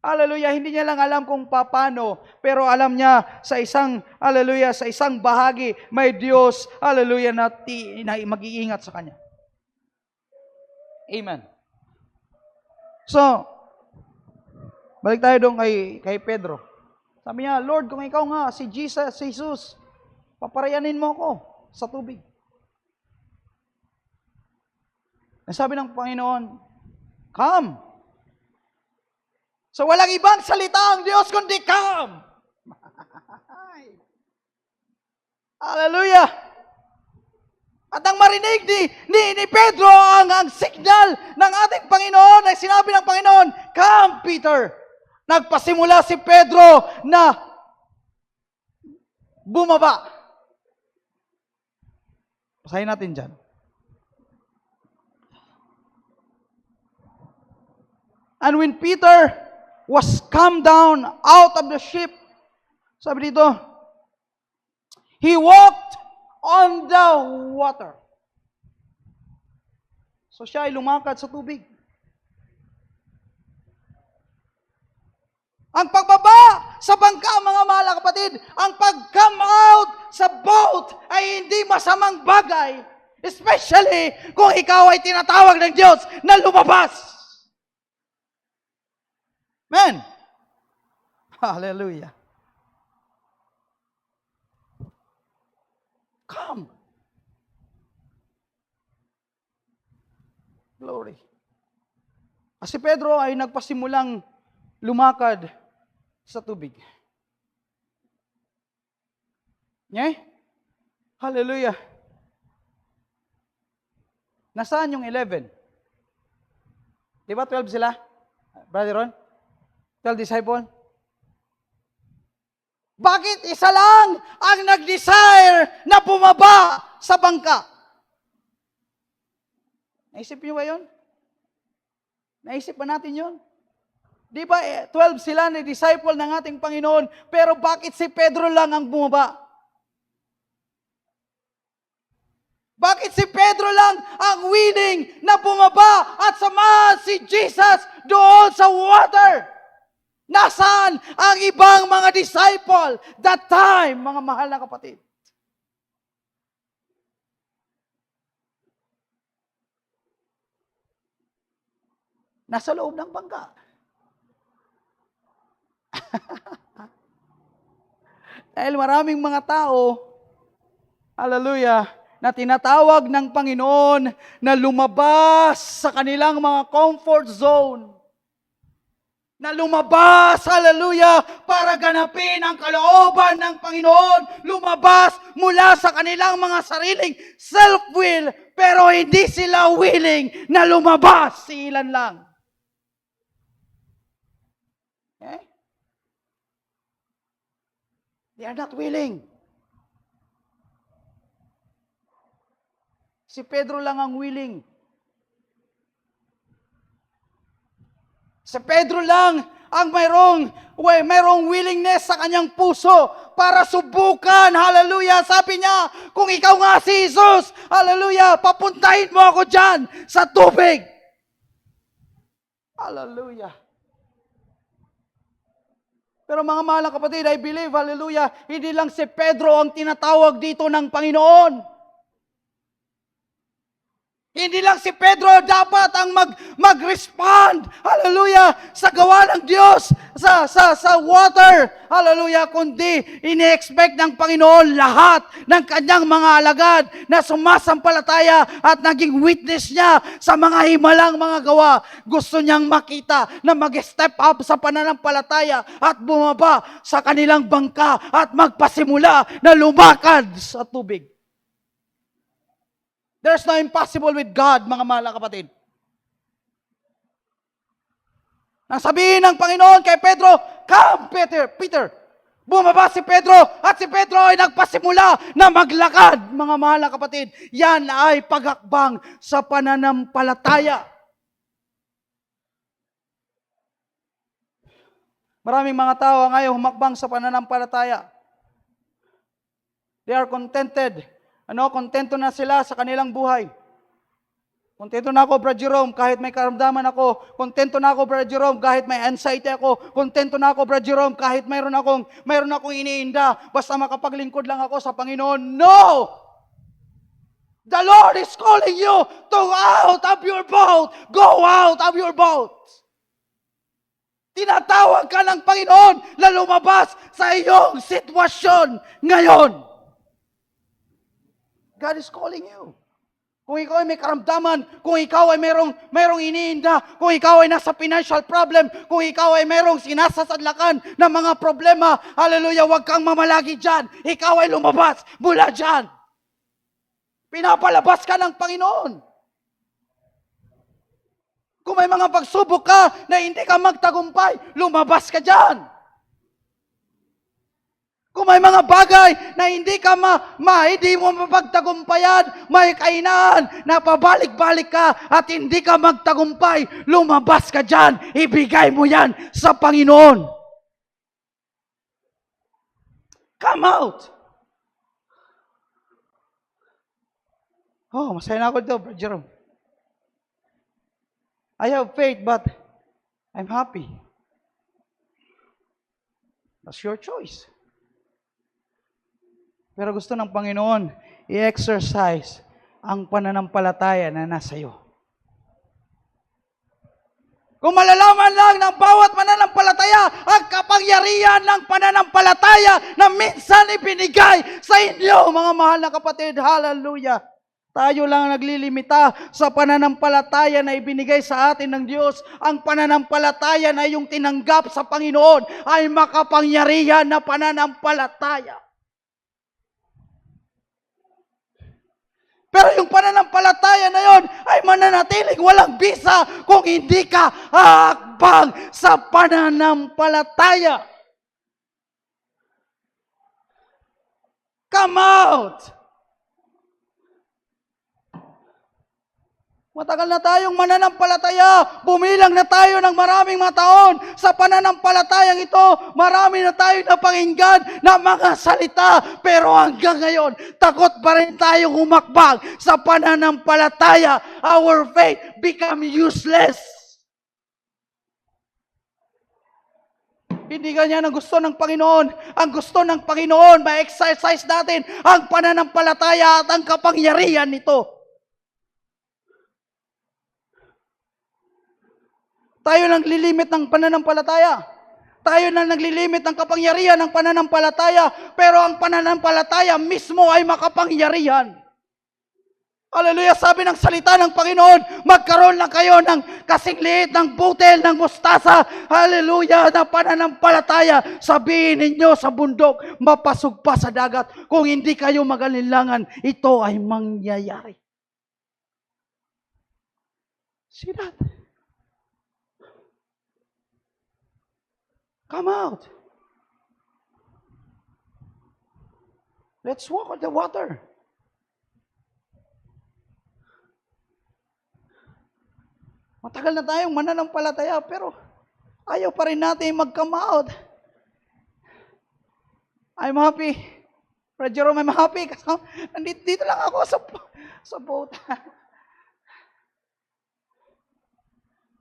Hallelujah, hindi niya lang alam kung paano, pero alam niya sa isang, hallelujah, sa isang bahagi, may Diyos, hallelujah, na mag-iingat sa kanya. Amen. So, balik tayo doon kay Pedro. Sabi niya, Lord, kung ikaw nga, si Jesus, paparayanin mo ako sa tubig. Sabi ng Panginoon, come. So walang ibang salita ang Diyos kundi come. Hallelujah. At ang marinig ni Pedro ang signal ng ating Panginoon ay sinabi ng Panginoon, come Peter. Nagpasimula si Pedro na bumaba. Basahin natin dyan. And when Peter was come down out of the ship, sabi dito, he walked on the water. So siya ay lumakad sa tubig. Ang pagbaba sa bangka, mga mahal na kapatid, ang pag-come out sa boat ay hindi masamang bagay. Especially kung ikaw ay tinatawag ng Diyos na lumabas. Amen. Hallelujah. Come. Glory. Si Pedro ay nagpasimulang lumakad sa tubig. Okay? Hallelujah. Nasaan yung 11? Di ba 12 sila? Brother Ron? 12 disciple? Bakit isa lang ang nag-desire na bumaba sa bangka? Naisip niyo ba yun? Naisip ba natin yun? Di ba 12 sila na disciple ng ating Panginoon, pero bakit si Pedro lang ang bumaba? Bakit si Pedro lang ang willing na bumaba at samahan si Jesus doon sa water? Nasaan ang ibang mga disciple that time, mga mahal na kapatid? Nasa loob ng bangka. Dahil maraming mga tao, hallelujah, na tinatawag ng Panginoon na lumabas sa kanilang mga comfort zone. Na lumabas, hallelujah, para ganapin ang kalooban ng Panginoon. Lumabas mula sa kanilang mga sariling self-will, pero hindi sila willing na lumabas. Si ilan lang. Okay? They are not willing. Si Pedro lang ang willing. Si Pedro lang ang mayroong willingness sa kanyang puso para subukan. Hallelujah. Sabi niya, kung ikaw nga si Jesus, hallelujah, papuntahin mo ako dyan sa tubig. Hallelujah. Pero mga mahal na kapatid, I believe, hallelujah, hindi lang si Pedro ang tinatawag dito ng Panginoon. Hindi lang si Pedro dapat ang mag-respond, hallelujah, sa gawa ng Diyos, sa water, hallelujah, kundi ini-expect ng Panginoon lahat ng kanyang mga alagad na sumasampalataya at naging witness niya sa mga himalang mga gawa. Gusto niyang makita na mag-step up sa pananampalataya at bumaba sa kanilang bangka at magpasimula na lumakad sa tubig. There's no impossible with God, mga mahal na kapatid. Nang sabihin ng Panginoon kay Pedro, "Come, Peter." Bumaba si Pedro at si Pedro ay nagpasimula na maglakad, mga mahal na kapatid. Yan ay paghakbang sa pananampalataya. Maraming mga tao ngayon humakbang sa pananampalataya. They are contented. Kontento na sila sa kanilang buhay. Kontento na ako, Brad Jerome, kahit may karamdaman ako. Kontento na ako, Brad Jerome, kahit may anxiety ako. Kontento na ako, Brad Jerome, kahit mayroon akong iniinda. Basta makapaglingkod lang ako sa Panginoon. No! The Lord is calling you to out of your boat. Go out of your boat. Tinatawag ka ng Panginoon na lumabas sa iyong sitwasyon ngayon. God is calling you. Kung ikaw ay may karamdaman, kung ikaw ay merong iniinda, kung ikaw ay nasa financial problem, kung ikaw ay merong sinasasadlakan ng mga problema, hallelujah, huwag kang mamalagi dyan. Ikaw ay lumabas mula dyan. Pinapalabas ka ng Panginoon. Kung may mga pagsubok ka na hindi ka magtagumpay, lumabas ka dyan. Kung may mga bagay na hindi mo mapagtagumpayan, may kainaan na pabalik-balik ka at hindi ka magtagumpay, lumabas ka dyan, ibigay mo yan sa Panginoon. Come out! Oh, masaya na ako dito, Brad Jerome. I have faith, but I'm happy. That's your choice. Pero gusto ng Panginoon, i-exercise ang pananampalataya na nasa iyo. Kung malalaman lang ng bawat mananampalataya ang kapangyarihan ng pananampalataya na minsan ibinigay sa inyo, mga mahal na kapatid, hallelujah. Tayo lang naglilimita sa pananampalataya na ibinigay sa atin ng Diyos. Ang pananampalataya na yung tinanggap sa Panginoon ay makapangyarihan na pananampalataya. Pero yung pananampalataya na yon ay mananatiling walang bisa kung hindi ka haakbang sa pananampalataya. Come out! Matagal na tayong mananampalataya. Bumilang na tayo ng maraming mga taon sa pananampalatayang ito. Marami na tayong napakinggan na mga salita. Pero hanggang ngayon, takot pa rin tayong humakbang sa pananampalataya. Our faith become useless. Hindi ganyan ang gusto ng Panginoon. Ang gusto ng Panginoon, ma-exercise natin ang pananampalataya at ang kapangyarihan nito. Tayo nang lilimit ng pananampalataya. Tayo nang naglilimit ng kapangyarihan ng pananampalataya. Pero ang pananampalataya mismo ay makapangyarihan. Hallelujah, sabi ng salita ng Panginoon, magkaroon lang kayo ng kasing liit ng butil ng mustasa. Hallelujah, na pananampalataya. Sabihin ninyo sa bundok, mapasok pa sa dagat. Kung hindi kayo mag-alinlangan, ito ay mangyayari. See that? Come out. Let's walk on the water. Matagal na tayong mananampalataya, pero ayaw pa rin natin mag-come out. I'm happy. Brad Jerome, I'm happy. Kasi nandito lang ako sa boat.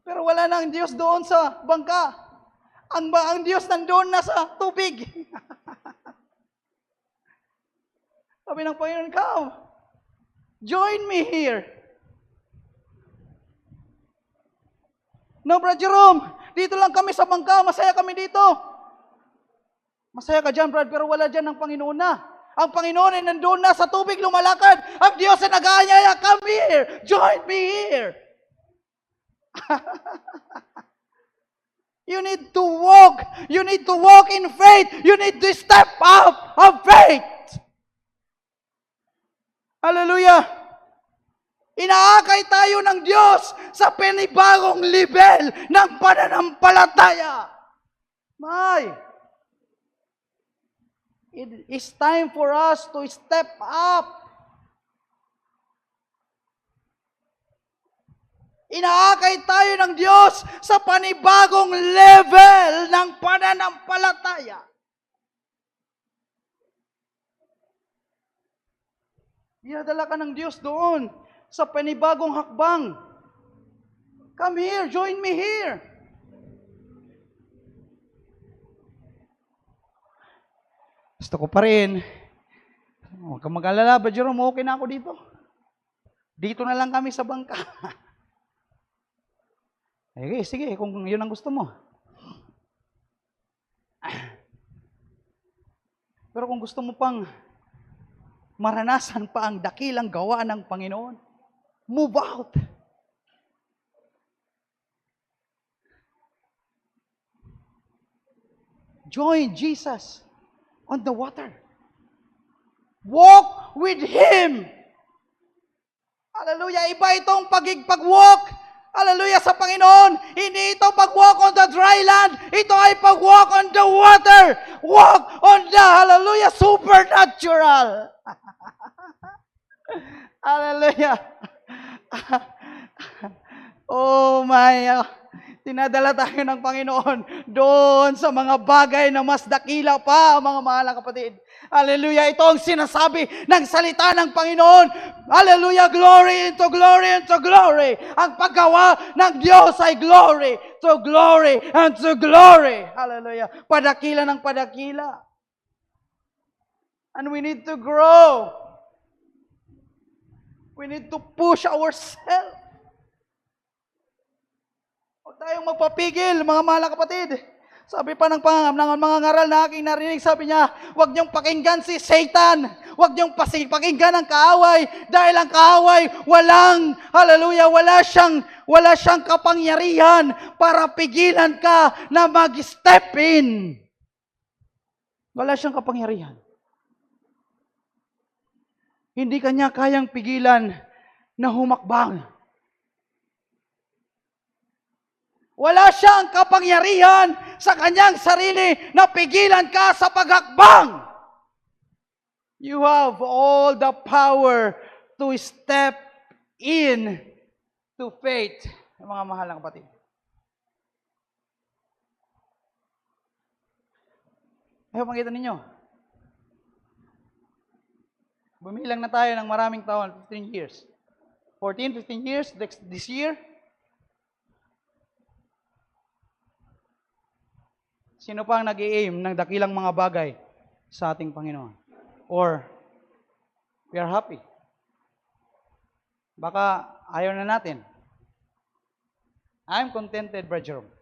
Pero wala na ang Diyos doon sa bangka. Ang Diyos nandoon na sa tubig. Sabi ng Panginoon, come. Join me here. No, Brad Jerome, dito lang kami sa bangka, masaya kami dito. Masaya ka dyan, Brad, pero wala dyan ang Panginoon na. Ang Panginoon ay nandun na sa tubig lumalakad. Ang Diyos ay nag-aanyaya, come here, join me here. You need to walk. You need to walk in faith. You need to step up of faith. Hallelujah. Inaakay tayo ng Diyos sa panibagong level ng pananampalataya. It is time for us to step up. Inaakay tayo ng Diyos sa panibagong level ng pananampalataya. Dinadala ka ng Diyos doon sa panibagong hakbang. Come here, join me here. Gusto ko pa rin. Huwag kang mag-alala, ba Jerome, okay na ako dito. Dito na lang kami sa bangka. Sige, kung yun ang gusto mo. Pero kung gusto mo pang maranasan pa ang dakilang gawa ng Panginoon, move out. Join Jesus on the water. Walk with Him. Hallelujah. Iba itong pag-walk. Hallelujah sa Panginoon. Hindi ito pag-walk on the dry land. Ito ay pag-walk on the water. Walk on the, hallelujah, supernatural. Hallelujah. Oh my, tinadala tayo ng Panginoon doon sa mga bagay na mas dakila pa, mga mahal na kapatid. Hallelujah. Ito ang sinasabi ng salita ng Panginoon. Hallelujah. Glory into glory into glory. Ang paggawa ng Diyos ay glory to glory and to glory. Hallelujah. Padakila ng padakila. And we need to grow. We need to push ourselves. Huwag tayong magpapigil, mga mahal na kapatid. Sabi pa ng mga ngaral na aking narinig, sabi niya, huwag niyong pakinggan si Satan. Huwag niyong pakinggan ang kaaway. Dahil ang kaaway, wala siyang kapangyarihan para pigilan ka na mag-step in. Wala siyang kapangyarihan. Hindi kanya kayang pigilan na humakbang. Wala siyang kapangyarihan sa kanyang sarili na pigilan ka sa paghakbang. You have all the power to step in to faith. Mga mahal na kapatid. Ayaw makita ninyo. Bumilang na tayo ng maraming taon, 15 years. 14, 15 years this year. Sino pa ang nag-i-aim ng dakilang mga bagay sa ating Panginoon? Or, we are happy. Baka ayaw na natin. I'm contented, Brad Jerome.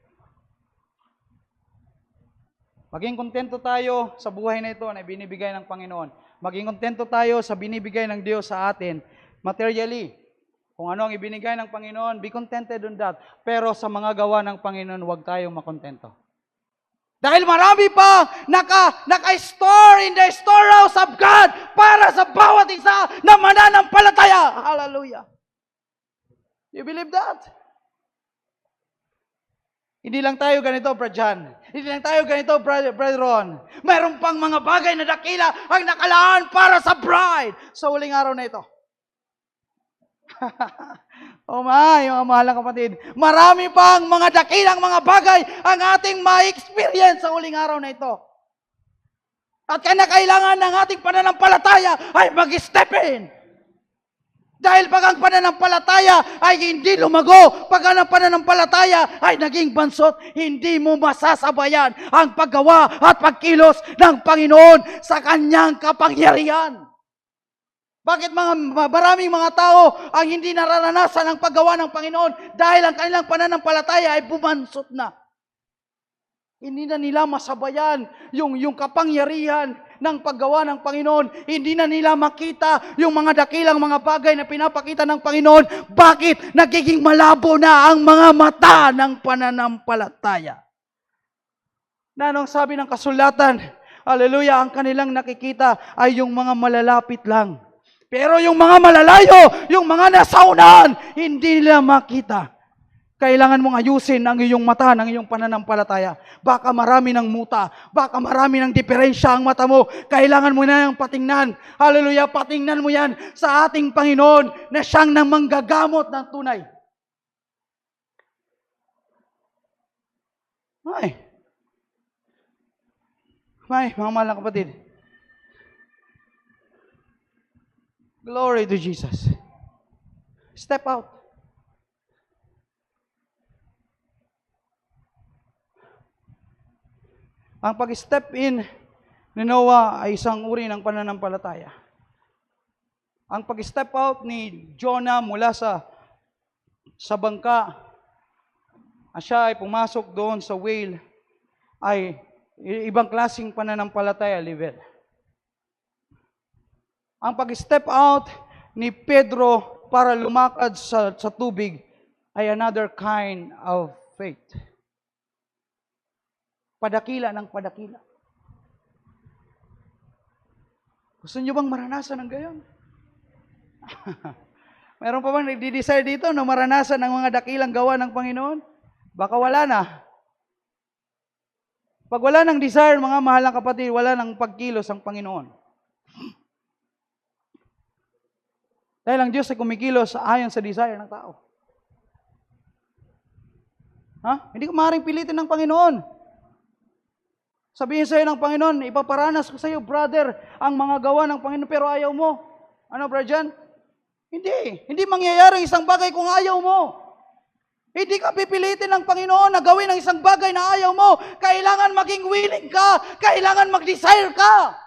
Maging kontento tayo sa buhay na ito na binibigay ng Panginoon. Maging kontento tayo sa binibigay ng Diyos sa atin materially. Kung ano ang ibinigay ng Panginoon, be contented on that. Pero sa mga gawa ng Panginoon, huwag tayong makontento. Dahil marami pa naka-store in the storehouse of God para sa bawat isa na mananampalataya. Hallelujah. You believe that? Hindi lang tayo ganito, Brad John. Hindi lang tayo ganito, Brad Ron. Mayroon pang mga bagay na dakila ang nakalaan para sa bride sa huling araw na ito. Oh my, mga mahal na kapatid. Marami pang mga dakilang mga bagay ang ating ma-experience sa huling araw na ito. At kailangan ng ating pananampalataya ay mag-step in. Dahil pag ang pananampalataya ay hindi lumago, pag ang pananampalataya ay naging bansot, hindi mo masasabayan ang paggawa at pagkilos ng Panginoon sa kanyang kapangyarihan. Bakit maraming mga tao ang hindi nararanasan ang paggawa ng Panginoon dahil ang kanilang pananampalataya ay bumansot na. Hindi na nila masabayan yung kapangyarihan ng paggawa ng Panginoon. Hindi na nila makita yung mga dakilang mga bagay na pinapakita ng Panginoon. Bakit? Nagiging malabo na ang mga mata ng pananampalataya. Na anong sabi ng kasulatan? Hallelujah, ang kanilang nakikita ay yung mga malalapit lang. Pero yung mga malalayo, yung mga nasa unahan, hindi nila makita. Kailangan mong ayusin ang iyong mata, ng iyong pananampalataya. Baka marami ng muta, baka marami ng diferensya ang mata mo. Kailangan mo na yung patingnan. Hallelujah, patingnan mo yan sa ating Panginoon na siyang nang manggagamot ng tunay. Ay, mga mahal na kapatid. Glory to Jesus. Step out. Ang pag-step in ni Noah ay isang uri ng pananampalataya. Ang pag-step out ni Jonah mula sa bangka, siya ay pumasok doon sa whale, ay ibang klaseng pananampalataya level. Ang pag-step out ni Pedro para lumakad sa tubig ay another kind of faith. Padakila ng padakila. Gusto niyo bang maranasan ng gayon? Meron pa bang nagdi-desire dito na maranasan ng mga dakilang gawa ng Panginoon? Baka wala na. Pag wala ng desire, mga mahal na kapatid, wala ng pagkilos ang Panginoon. Dahil ang Diyos ay kumikilos ayon sa desire ng tao. Hindi ko maaaring pilitin ng Panginoon. Sabihin sa'yo ng Panginoon, ipaparanas ko sa'yo, brother, ang mga gawa ng Panginoon, pero ayaw mo. Ano, Brother John? Hindi mangyayari isang bagay kung ayaw mo. Hindi ka pipilitin ng Panginoon na gawin ang isang bagay na ayaw mo. Kailangan maging willing ka. Kailangan mag-desire ka.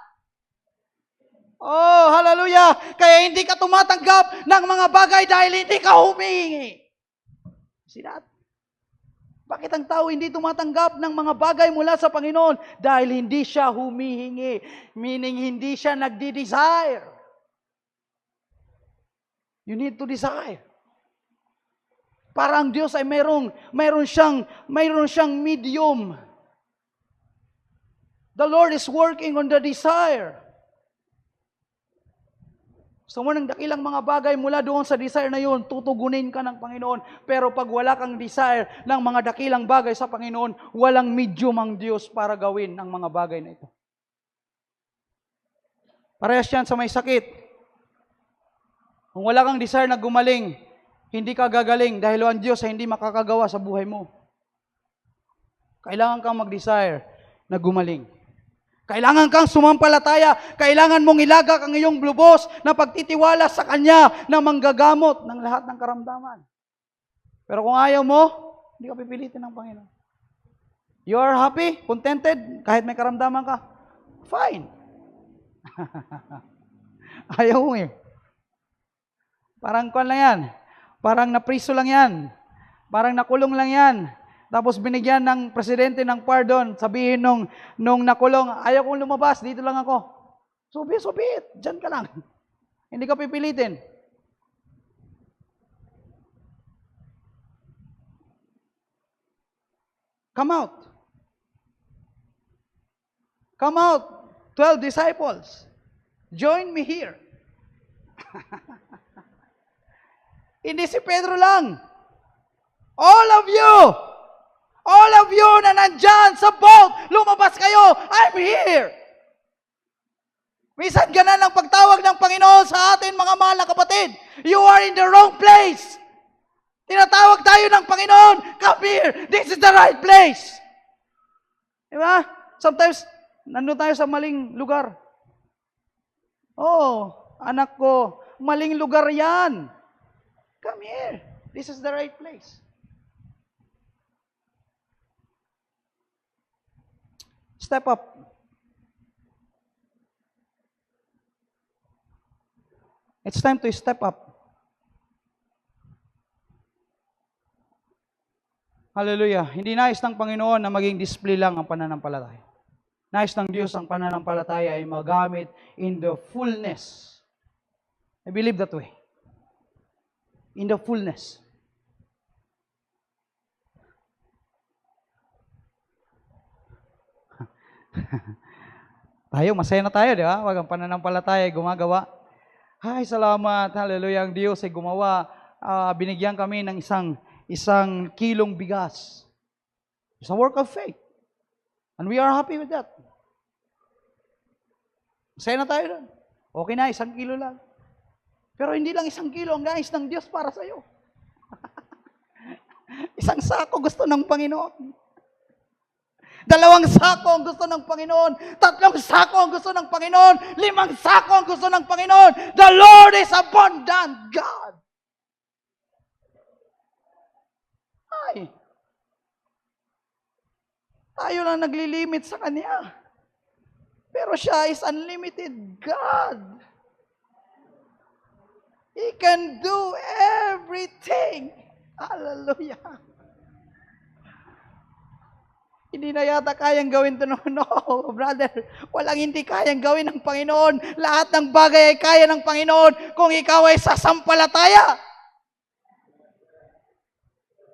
Oh, hallelujah! Kaya hindi ka tumatanggap ng mga bagay dahil hindi ka humihingi. See that? Bakit ang tao hindi tumatanggap ng mga bagay mula sa Panginoon? Dahil hindi siya humihingi. Meaning, hindi siya nagdi-desire. You need to desire. Para ang Diyos ay mayroon siyang medium. The Lord is working on the desire. So, ng dakilang mga bagay mula doon sa desire na yun, tutugunin ka ng Panginoon. Pero pag wala kang desire ng mga dakilang bagay sa Panginoon, walang medium ang Diyos para gawin ang mga bagay na ito. Parehas yan sa may sakit. Kung wala kang desire na gumaling, hindi ka gagaling dahil ang Diyos ay hindi makakagawa sa buhay mo. Kailangan kang mag-desire na gumaling. Kailangan kang sumampalataya. Kailangan mong ilagak ang iyong lubos na pagtitiwala sa Kanya na manggagamot ng lahat ng karamdaman. Pero kung ayaw mo, hindi ka pipilitin ng Panginoon. You are happy, contented, kahit may karamdaman ka? Fine. Ayaw mo eh. Parang kwan lang yan. Parang napriso lang yan. Parang nakulong lang yan. Tapos binigyan ng presidente ng pardon, sabihin nung nakulong, ayaw kong lumabas, dito lang ako. So be it, dyan ka lang. Hindi ka pipilitin. Come out. Come out, 12 disciples. Join me here. Hindi si Pedro lang. All of you na nandyan sa boat, lumabas kayo, I'm here. Minsan ganun ang pagtawag ng Panginoon sa atin, mga mahal na kapatid. You are in the wrong place. Tinatawag tayo ng Panginoon, come here, this is the right place. Diba? Sometimes, nandun tayo sa maling lugar. Oh, anak ko, maling lugar yan. Come here, this is the right place. Step up. It's time to step up. Hallelujah. Hindi nais ng Panginoon na maging display lang ang pananampalataya. Nais ng Diyos ang pananampalataya ay magamit in the fullness. I believe that way. In the fullness. Tayo, masaya na tayo, di ba? Wag ang pananampalataya ay gumagawa. Ay, salamat. Hallelujah. Ang Diyos ay gumawa. Binigyan kami ng isang kilong bigas. It's a work of faith. And we are happy with that. Masaya na tayo doon. Okay na, 1 kilo lang. Pero hindi lang 1 kilo ang nais ng Diyos para sa iyo. 1 sako gusto ng Panginoon. 2 sako ang gusto ng Panginoon. 3 sako ang gusto ng Panginoon. 5 sako ang gusto ng Panginoon. The Lord is abundant God. Ay. Tayo lang naglilimit sa Kanya. Pero siya is unlimited God. He can do everything. Hallelujah. Hindi na yata kayang gawin ito. No, brother. Walang hindi kayang gawin ng Panginoon. Lahat ng bagay ay kaya ng Panginoon kung ikaw ay sasampalataya.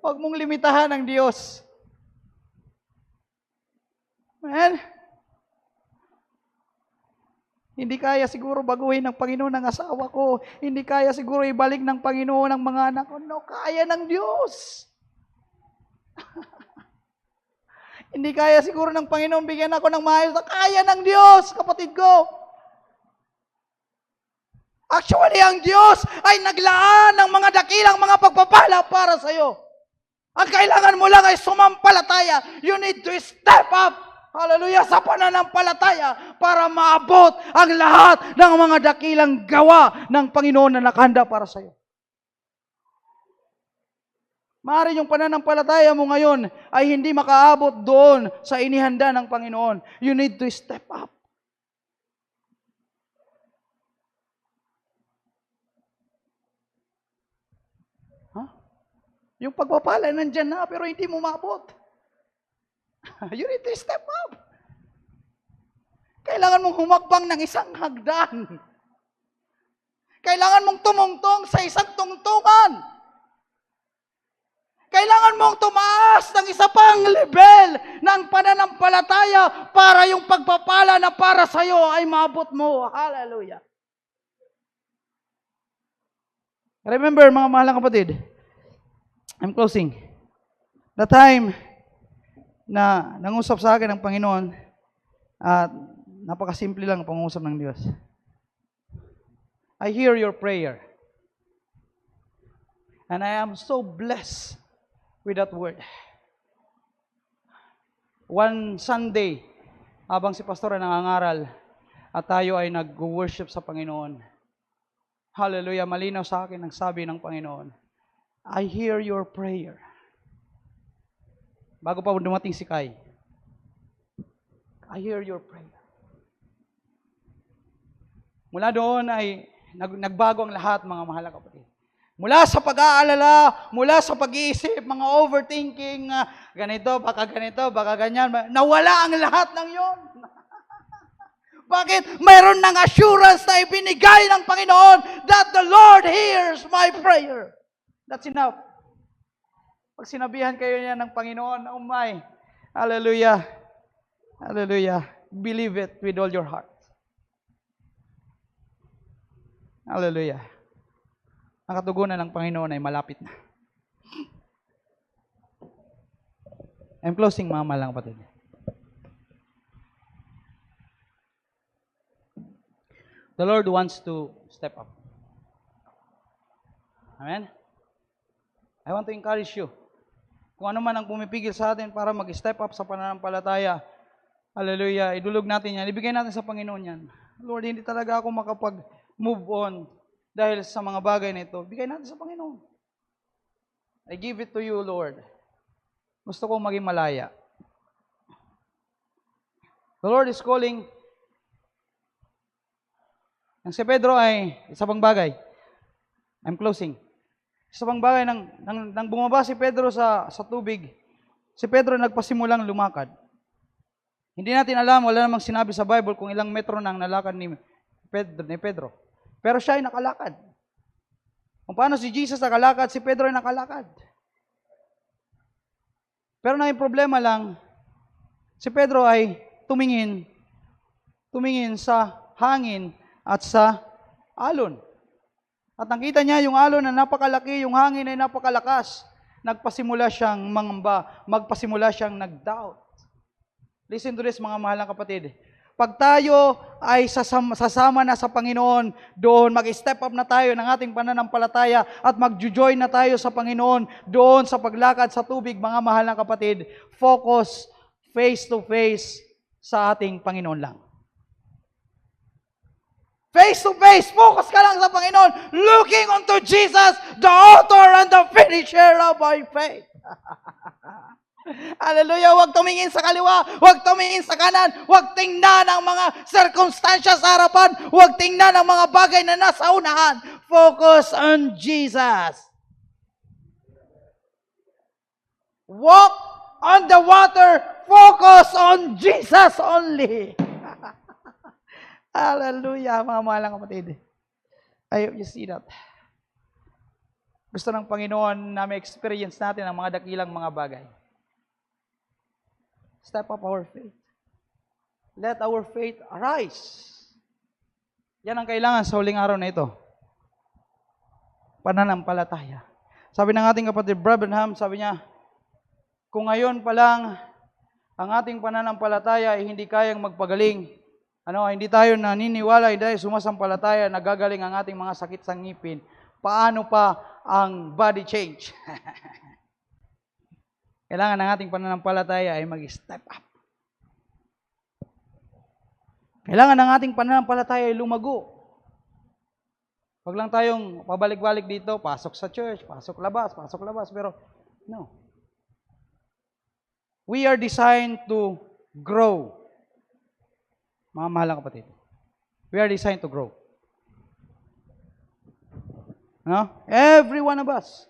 Huwag mong limitahan ang Diyos. Amen? Hindi kaya siguro baguhin ng Panginoon ang asawa ko. Hindi kaya siguro ibalik ng Panginoon ang mga anak ko. No, kaya ng Diyos. Hindi kaya siguro ng Panginoon bigyan ako ng maayos. Kaya ng Diyos, kapatid ko. Actually, ang Diyos ay naglaan ng mga dakilang mga pagpapala para sa iyo. Ang kailangan mo lang ay sumampalataya. You need to step up. Hallelujah, sa pananampalataya para maabot ang lahat ng mga dakilang gawa ng Panginoon na nakahanda para sa iyo. Maaari yung pananampalataya mo ngayon ay hindi makaabot doon sa inihanda ng Panginoon. You need to step up. Huh? Yung pagpapala nandyan na pero hindi mo maabot. You need to step up. Kailangan mong humakbang ng isang hagdan. Kailangan mong tumungtong sa isang tungtungan. Kailangan mong tumaas ng isa pang level ng pananampalataya para yung pagpapala na para sa iyo ay maabot mo. Hallelujah. Remember, mga mahal na kapatid, I'm closing. The time na nangusap sa akin ng Panginoon at napakasimple lang ang pangusap ng Diyos. I hear your prayer. And I am so blessed with that word. One Sunday, habang si Pastor ay nangangaral at tayo ay nag-worship sa Panginoon. Hallelujah, malinaw sa akin ang sabi ng Panginoon. I hear your prayer. Bago pa dumating si Kai. I hear your prayer. Mula doon ay nagbago ang lahat, mga mahal na kapatid. Mula sa pag-aalala, mula sa pag-iisip, mga overthinking, ganito, baka ganyan, nawala ang lahat ng yon. Bakit? Mayroon ng assurance na ibinigay ng Panginoon that the Lord hears my prayer. That's enough. Pag sinabihan kayo niya ng Panginoon, oh my, hallelujah, hallelujah, believe it with all your heart. Hallelujah. Ang katugunan ng Panginoon ay malapit na. I'm closing, mga mahal na kapatid. The Lord wants to step up. Amen? I want to encourage you. Kung ano man ang pumipigil sa atin para mag-step up sa pananampalataya, hallelujah, idulog natin yan, ibigay natin sa Panginoon yan. Lord, hindi talaga ako makapag-move on dahil sa mga bagay na ito. Bigay natin sa Panginoon. I give it to you, Lord. Gusto ko maging malaya. The Lord is calling Ang si Pedro ay isa pang bagay. I'm closing. Isa pang bagay, nang bumaba si Pedro sa tubig, si Pedro nagpasimulang lumakad. Hindi natin alam, wala namang sinabi sa Bible kung ilang metro nang nalakad ni Pedro. Pero siya ay nakalakad. Kung paano si Jesus nakalakad, si Pedro ay nakalakad. Pero naging problema lang, si Pedro ay tumingin sa hangin at sa alon. At nakita niya yung alon na napakalaki, yung hangin ay napakalakas. Nagpasimula siyang mangamba, magpasimula siyang nag-doubt. Listen to this, mga mahal na kapatid. Pag tayo ay sasama na sa Panginoon, doon mag-step up na tayo ng ating pananampalataya at mag-join na tayo sa Panginoon doon sa paglakad sa tubig, mga mahal na kapatid, focus face to face sa ating Panginoon lang. Face to face, focus ka lang sa Panginoon, looking unto Jesus, the author and the finisher of our faith. Hallelujah, huwag tumingin sa kaliwa, huwag tumingin sa kanan, huwag tingnan ang mga sirkumstansya sa harapan, huwag tingnan ang mga bagay na nasa unahan. Focus on Jesus. Walk on the water, focus on Jesus only. Hallelujah, mga mahal na kapatid. I hope you see that. Gusto ng Panginoon na may experience natin ang mga dakilang mga bagay. Step up our faith. Let our faith arise. Yan ang kailangan sa huling araw na ito. Pananampalataya. Sabi ng ating kapatid Branham, sabi niya, kung ngayon pa lang ang ating pananampalataya ay hindi kayang magpagaling, hindi tayo naniniwala, hindi tayo sumasampalataya, nagagaling ang ating mga sakit sa ngipin, paano pa ang body change? Kailangan ng ating pananampalataya ay mag-step up. Kailangan ng ating pananampalataya ay lumago. Huwag lang tayong pabalik-balik dito, pasok sa church, pasok labas, pero no. We are designed to grow. Mga mahal na kapatid. We are designed to grow. Every one of us.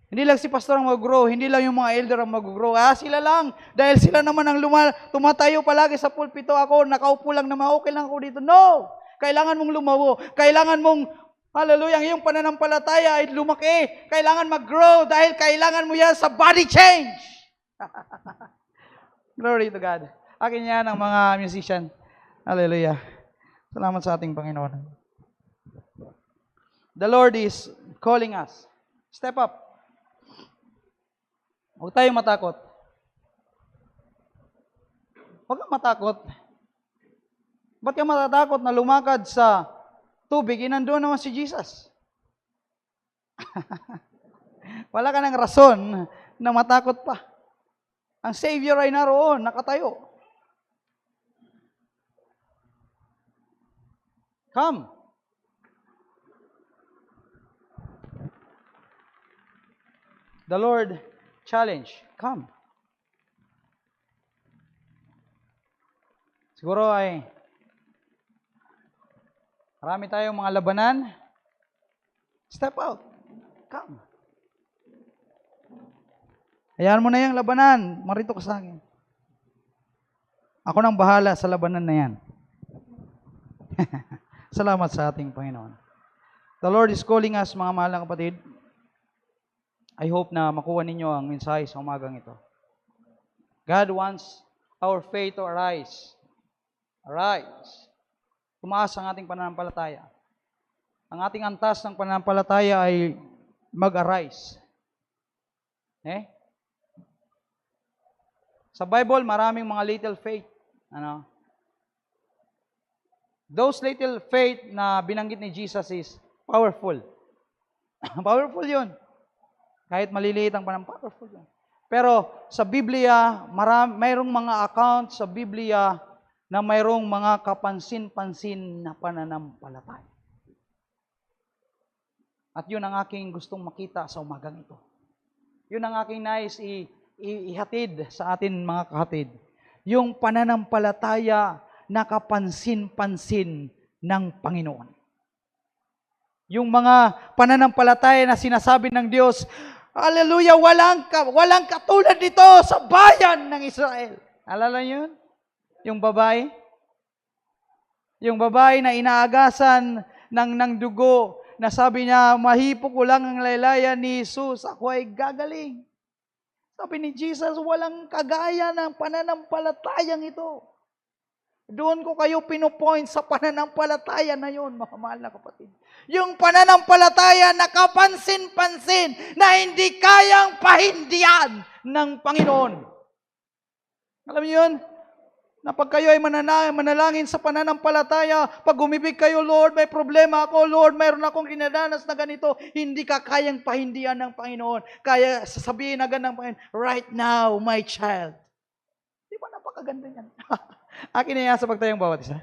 Hindi lang si pastor ang mag-grow, hindi lang yung mga elder ang mag-grow. Sila lang. Dahil sila naman ang tumatayo palagi sa pulpito. Ako, nakaupo lang naman, okay lang ako dito. No! Kailangan mong lumawo. Kailangan mong, hallelujah, ang iyong pananampalataya ay lumaki. Kailangan mag-grow dahil kailangan mo yan sa body change. Glory to God. Akin yan ang mga musician. Hallelujah. Salamat sa ating Panginoon. The Lord is calling us. Step up. Huwag tayong matakot. Huwag kang matakot. Ba't ka matatakot na lumakad sa tubig? Nandun naman si Jesus. Wala ka ng rason na matakot pa. Ang Savior ay naroon, nakatayo. Come. The Lord challenge, come. Siguro ay marami tayong mga labanan. Step out. Come. Hayaan mo na yung labanan. Marito ka sa akin. Ako nang bahala sa labanan na yan. Salamat sa ating Panginoon. The Lord is calling us, mga mahal na kapatid. I hope na makuha ninyo ang mensahe sa umagang ito. God wants our faith to arise. Arise. Tumaas ang ating pananampalataya. Ang ating antas ng pananampalataya ay mag-arise. Sa Bible, maraming mga little faith. Those little faith na binanggit ni Jesus is powerful. Powerful yun. Kahit maliliit ang powerful yun. Pero sa Biblia, mayroong mga account sa Biblia na mayroong mga kapansin-pansin na pananampalataya. At yun ang aking gustong makita sa umagang ito. Yun ang aking nais ihatid sa atin, mga kahatid. Yung pananampalataya na kapansin-pansin ng Panginoon. Yung mga pananampalataya na sinasabi ng Diyos, hallelujah, walang katulad nito sa bayan ng Israel. Alala niyo yun? Yung babae? Yung babae na inaagasan ng dugo, na sabi niya, mahipo ko lang ang laylayan ni Jesus, ako ay gagaling. Sabi ni Jesus, walang kagaya ng pananampalatayang ito. Doon ko kayo pinupoint sa pananampalataya na yun, mga mahal na kapatid. Yung pananampalataya na kapansin-pansin na hindi kayang pahindihan ng Panginoon. Alam niyo yun? Na pag kayo ay manalangin sa pananampalataya, pag umibig kayo, Lord, may problema ako, Lord, mayroon akong dinadanas na ganito, hindi ka kayang pahindihan ng Panginoon. Kaya sasabihin agad ng Panginoon, right now, my child. Di ba napakaganda yan? Akin na yan sa pagtayong bawat isa.